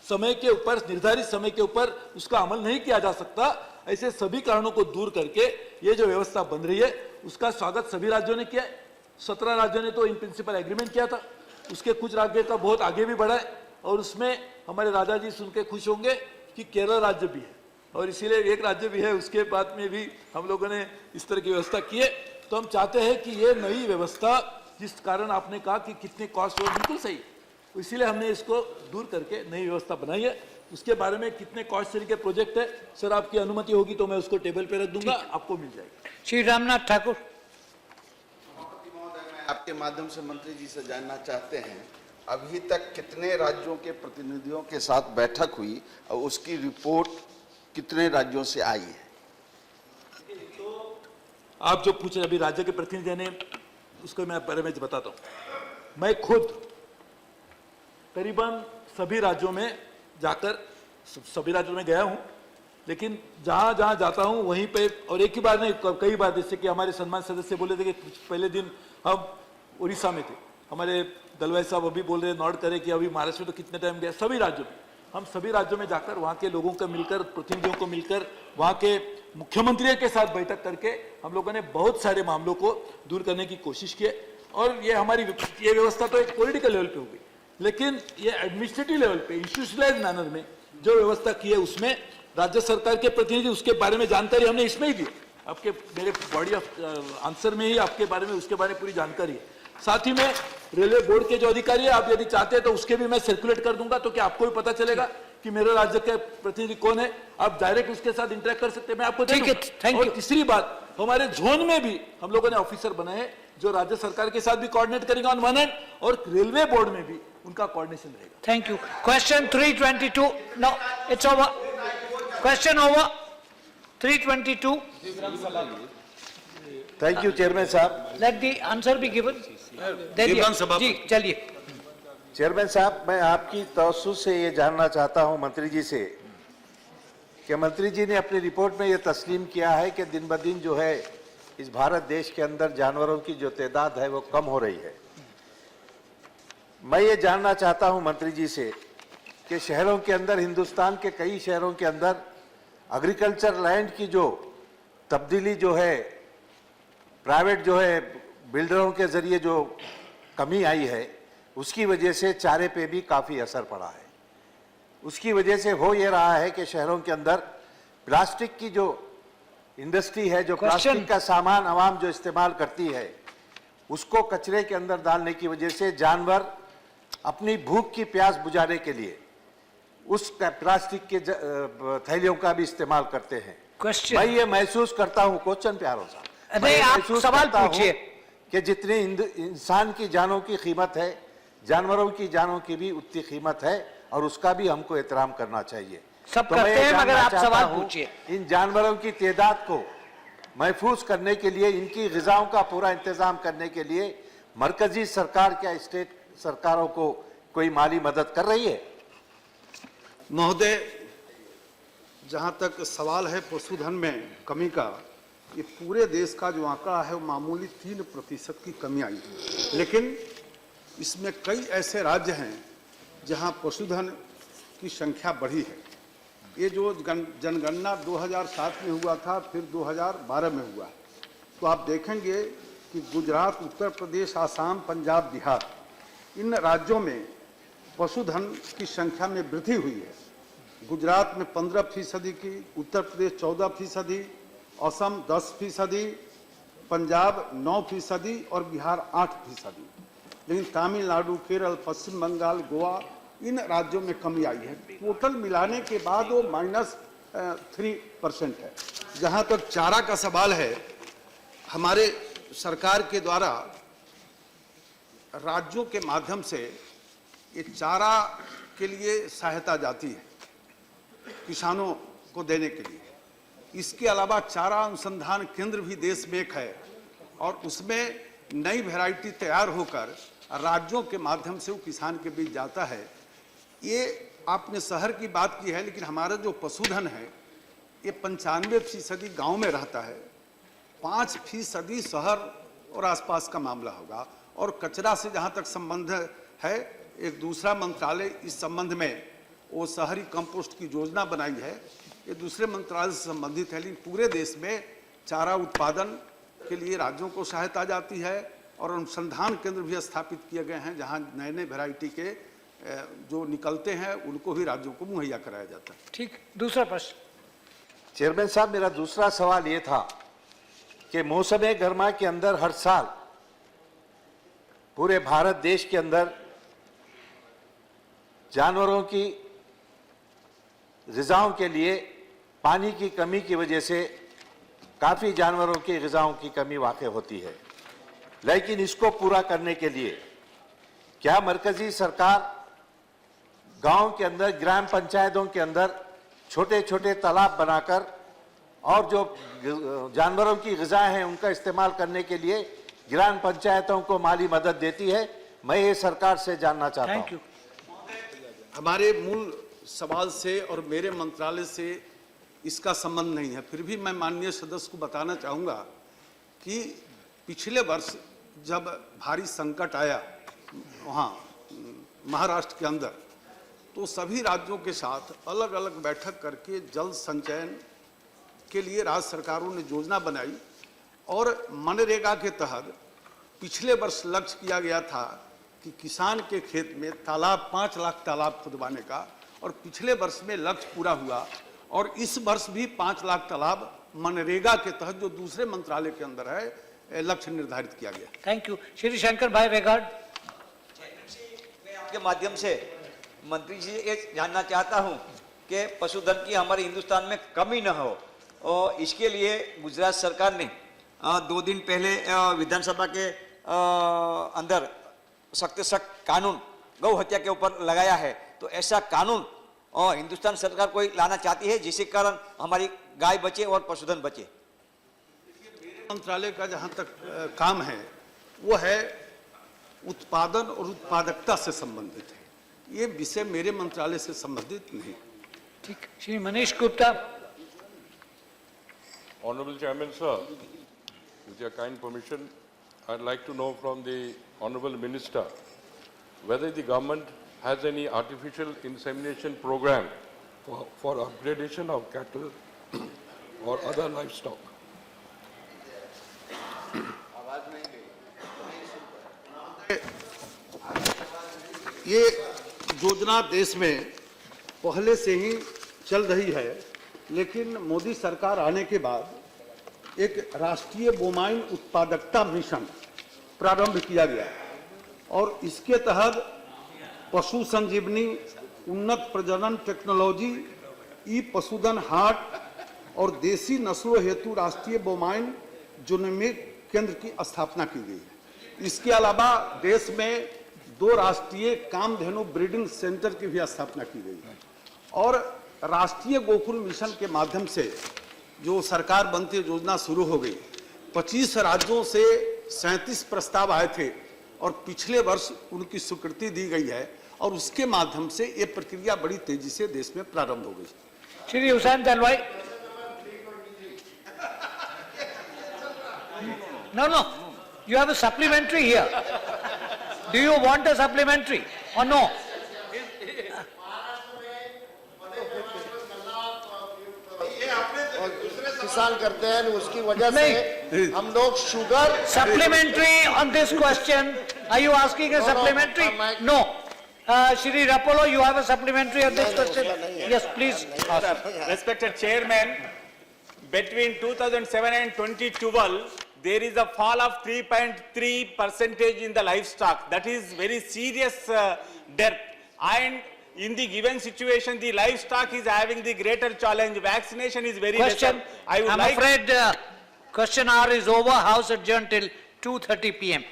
समय के ऊपर, निर्धारित समय के ऊपर उसका अमल नहीं किया जा सकता, ऐसे सभी कारणों को दूर करके ये जो व्यवस्था बन रही है उसका स्वागत सभी राज्यों ने किया है। 17 राज्यों ने तो इन प्रिंसिपल एग्रीमेंट किया था, उसके कुछ राज्यों का बहुत आगे भी बढ़ा है, और उसमें हमारे राजा जी सुन के खुश होंगे कि केरल राज्य भी है, और इसीलिए एक राज्य भी है, उसके बाद में भी हम लोगों ने इस तरह की व्यवस्था की है। तो हम चाहते हैं कि ये नई व्यवस्था, जिस कारण आपने कहा कि कितने कॉस्ट हो, बिल्कुल सही, तो इसीलिए हमने इसको दूर करके नई व्यवस्था बनाई है। उसके बारे में कितने कॉस्ट के प्रोजेक्ट है, सर आपकी अनुमति होगी तो मैं उसको टेबल पे रख दूंगा, आपको मिल जाएगी। श्री रामनाथ ठाकुर। आपके माध्यम से मंत्री जी से जानना चाहते हैं, अभी तक कितने राज्यों के प्रतिनिधियों के साथ बैठक हुई और उसकी रिपोर्ट कितने राज्यों से आई है? आप जो पूछे अभी राज्य के प्रतिनिधि ने, उसको मैं बारे में बताता हूं। मैं खुद करीबन सभी राज्यों में जाकर, सभी राज्यों में गया हूं, लेकिन जहां जहां जाता हूं वहीं पे, और एक ही बार नहीं कई बार, जैसे कि हमारे सम्मान सदस्य बोले थे कि पहले दिन हम उड़ीसा में थे, हमारे दलवाई साहब अभी बोल रहे नोट करें कि अभी महाराष्ट्र में तो कितने टाइम गया। सभी राज्यों में, हम सभी राज्यों में जाकर वहाँ के लोगों को मिलकर, प्रतिनिधियों को मिलकर, वहाँ के मुख्यमंत्रियों के साथ बैठक करके हम लोगों ने बहुत सारे मामलों को दूर करने की कोशिश की। और ये हमारी ये व्यवस्था तो एक पॉलिटिकल लेवल पे होगी, लेकिन ये एडमिनिस्ट्रेटिव लेवल पे इंस्टीट्यूशनलाइज्ड मैनर में जो व्यवस्था की है उसमें राज्य सरकार के प्रतिनिधि, उसके बारे में जानकारी हमने इसमें ही दी। आपके मेरे बॉडी ऑफ आंसर में ही आपके बारे में, उसके बारे में पूरी जानकारी है। साथ ही में रेलवे बोर्ड के जो अधिकारी है, आप यदि चाहते हैं तो उसके भी मैं सर्कुलेट कर दूंगा, तो कि आपको भी पता चलेगा कि मेरे राज्य के प्रतिनिधि कौन है, आप डायरेक्ट उसके साथ इंटरेक्ट कर सकते हैं, मैं आपको दे दूंगा। Thank you. तीसरी बात, हमारे जोन में भी हम लोगों ने ऑफिसर बनाए हैं जो राज्य सरकार के साथ भी कोऑर्डिनेट करेंगे ऑन वन हैंड, और रेलवे बोर्ड में भी उनका कोऑर्डिनेशन रहेगा। Thank you. Question 322, no it's over, question over. 322। Thank you chairman साहब। Let the answer be given. जी चलिए। चेयरमैन साहब, मैं आपकी तवज्जो से ये जानना चाहता हूं मंत्री जी से कि मंत्री जी ने अपनी रिपोर्ट में ये तस्लीम किया है कि दिन ब दिन जो है इस भारत देश के अंदर जानवरों की जो तादाद है वो कम हो रही है। मैं ये जानना चाहता हूं मंत्री जी से कि शहरों के अंदर, हिंदुस्तान के कई शहरों के अंदर एग्रीकल्चर लैंड की जो तब्दीली जो है, प्राइवेट जो है बिल्डरों के जरिए जो कमी आई है, उसकी वजह से चारे पे भी काफ़ी असर पड़ा है। उसकी वजह से हो ये रहा है कि शहरों के अंदर प्लास्टिक की जो इंडस्ट्री है, जो प्लास्टिक का सामान आवाम जो इस्तेमाल करती है, उसको कचरे के अंदर डालने की वजह से जानवर अपनी भूख की प्यास बुझाने के लिए उस प्लास्टिक के थैलियों का भी इस्तेमाल करते हैं। मैं ये महसूस करता हूँ, क्वेश्चन प्यारो साहब, नहीं आप सवाल पूछिए, कि जितने इंसान की जानों की कीमत है, जानवरों की जानों की भी उतनी कीमत है, और उसका भी हमको एहतराम करना चाहिए। सब करते हैं, मगर आप सवाल पूछिए। इन जानवरों की तादाद को महफूज करने के लिए, इनकी ग़िज़ाओं का पूरा इंतजाम करने के लिए मरकजी सरकार क्या स्टेट सरकारों को कोई माली मदद कर रही है? महोदय, जहाँ तक सवाल है पशुधन में कमी का, ये पूरे देश का जो आंकड़ा है वो मामूली 3% की कमी आई है, लेकिन इसमें कई ऐसे राज्य हैं जहां पशुधन की संख्या बढ़ी है। ये जो जनगणना 2007 में हुआ था, फिर 2012 में हुआ, तो आप देखेंगे कि गुजरात, उत्तर प्रदेश, आसाम, पंजाब, बिहार, इन राज्यों में पशुधन की संख्या में वृद्धि हुई है। गुजरात में 15% की, उत्तर प्रदेश 14%, असम 10%, पंजाब 9% और बिहार 8%। लेकिन तमिलनाडु, केरल, पश्चिम बंगाल, गोवा, इन राज्यों में कमी आई है। टोटल मिलाने के बाद वो -3% है। जहां तक चारा का सवाल है, हमारे सरकार के द्वारा राज्यों के माध्यम से ये चारा के लिए सहायता जाती है किसानों को देने के लिए। इसके अलावा चारा अनुसंधान केंद्र भी देश में एक है और उसमें नई वैरायटी तैयार होकर राज्यों के माध्यम से वो किसान के बीच जाता है। ये आपने शहर की बात की है, लेकिन हमारा जो पशुधन है ये 95% गांव में रहता है, 5% शहर और आसपास का मामला होगा। और कचरा से जहां तक संबंध है, एक दूसरा मंत्रालय इस संबंध में वो शहरी कंपोस्ट की योजना बनाई है, ये दूसरे मंत्रालय से संबंधित है। लेकिन पूरे देश में चारा उत्पादन के लिए राज्यों को सहायता जाती है और अनुसंधान केंद्र भी स्थापित किए गए हैं, जहां नए नए वैरायटी के जो निकलते हैं उनको भी राज्यों को मुहैया कराया जाता है। ठीक, दूसरा प्रश्न। चेयरमैन साहब, मेरा दूसरा सवाल ये था कि मौसम गर्मा के अंदर हर साल पूरे भारत देश के अंदर जानवरों की ग़िज़ाओं के लिए पानी की कमी की वजह से काफ़ी जानवरों की ग़िज़ाओं की कमी वाक़ई होती है। लेकिन इसको पूरा करने के लिए क्या मरकज़ी सरकार गांव के अंदर, ग्राम पंचायतों के अंदर छोटे छोटे तालाब बनाकर और जो जानवरों की ग़िज़ाएं हैं उनका इस्तेमाल करने के लिए ग्राम पंचायतों को माली मदद देती है? मैं ये सरकार से जानना चाहता हूं। हमारे मूल सवाल से और मेरे मंत्रालय से इसका संबंध नहीं है, फिर भी मैं माननीय सदस्य को बताना चाहूँगा कि पिछले वर्ष जब भारी संकट आया वहाँ महाराष्ट्र के अंदर, तो सभी राज्यों के साथ अलग अलग बैठक करके जल संचयन के लिए राज्य सरकारों ने योजना बनाई और मनरेगा के तहत पिछले वर्ष लक्ष्य किया गया था कि किसान के खेत में तालाब 5 लाख तालाब खुदवाने का, और पिछले वर्ष में लक्ष्य पूरा हुआ और इस वर्ष भी 5 लाख तालाब मनरेगा के तहत जो दूसरे मंत्रालय के अंदर है लक्ष्य निर्धारित किया गया। Thank you. श्री शंकर भाई रेगार्ड। के माध्यम से मंत्री जी ये जानना चाहता हूं कि पशुधन की हमारे हिंदुस्तान में कमी न हो, और इसके लिए गुजरात सरकार ने 2 दिन पहले विधानसभा के अंदर सख्त से सख्त कानून गौ हत्या के ऊपर लगाया है। तो ऐसा कानून हिंदुस्तान सरकार कोई लाना चाहती है जिसके कारण हमारी गाय बचे और पशुधन बचे? मंत्रालय का जहां तक काम है वो है उत्पादन और उत्पादकता से संबंधित है, ये विषय मेरे मंत्रालय से संबंधित नहीं। ठीक, Shri Manish Gupta. Honorable Chairman, sir, with your kind permission, I'd like to know from the Honorable Minister whether the government has any artificial insemination program for upgradation of cattle or other livestock. ये योजना देश में पहले से ही चल रही है, लेकिन मोदी सरकार आने के बाद एक राष्ट्रीय बोमाइन उत्पादकता मिशन प्रारंभ किया गया और इसके तहत पशु संजीवनी, उन्नत प्रजनन टेक्नोलॉजी, ई पशुधन हाट और देसी नस्लों हेतु राष्ट्रीय बोमाइन जोनोमिक केंद्र की स्थापना की गई है। इसके अलावा देश में 2 राष्ट्रीय कामधेनु ब्रीडिंग सेंटर की भी स्थापना की गई है और राष्ट्रीय गोकुल मिशन के माध्यम से जो सरकार बनती योजना शुरू हो गई। 25 राज्यों से 37 प्रस्ताव आए थे और पिछले वर्ष उनकी स्वीकृति दी गई है और उसके माध्यम से ये प्रक्रिया बड़ी तेजी से देश में प्रारंभ हो गई। Shri Hussain Dalwai. No, you have a supplementary here. Do you want a supplementary or no? किसान करते हैं उसकी वजह से हम लोग sugar. Supplementary on this question. Are you asking a supplementary? No. Shri Rapolo, you have a supplementary on this question? Yes, please. Respected Chairman, between 2007 and 2012, there is a fall of 3.3% in the livestock. That is very serious dearth. And in the given situation, the livestock is having the greater challenge. Vaccination is very Question, lesser. I would I'm like afraid question hour is over, House adjourned till 2:30 PM.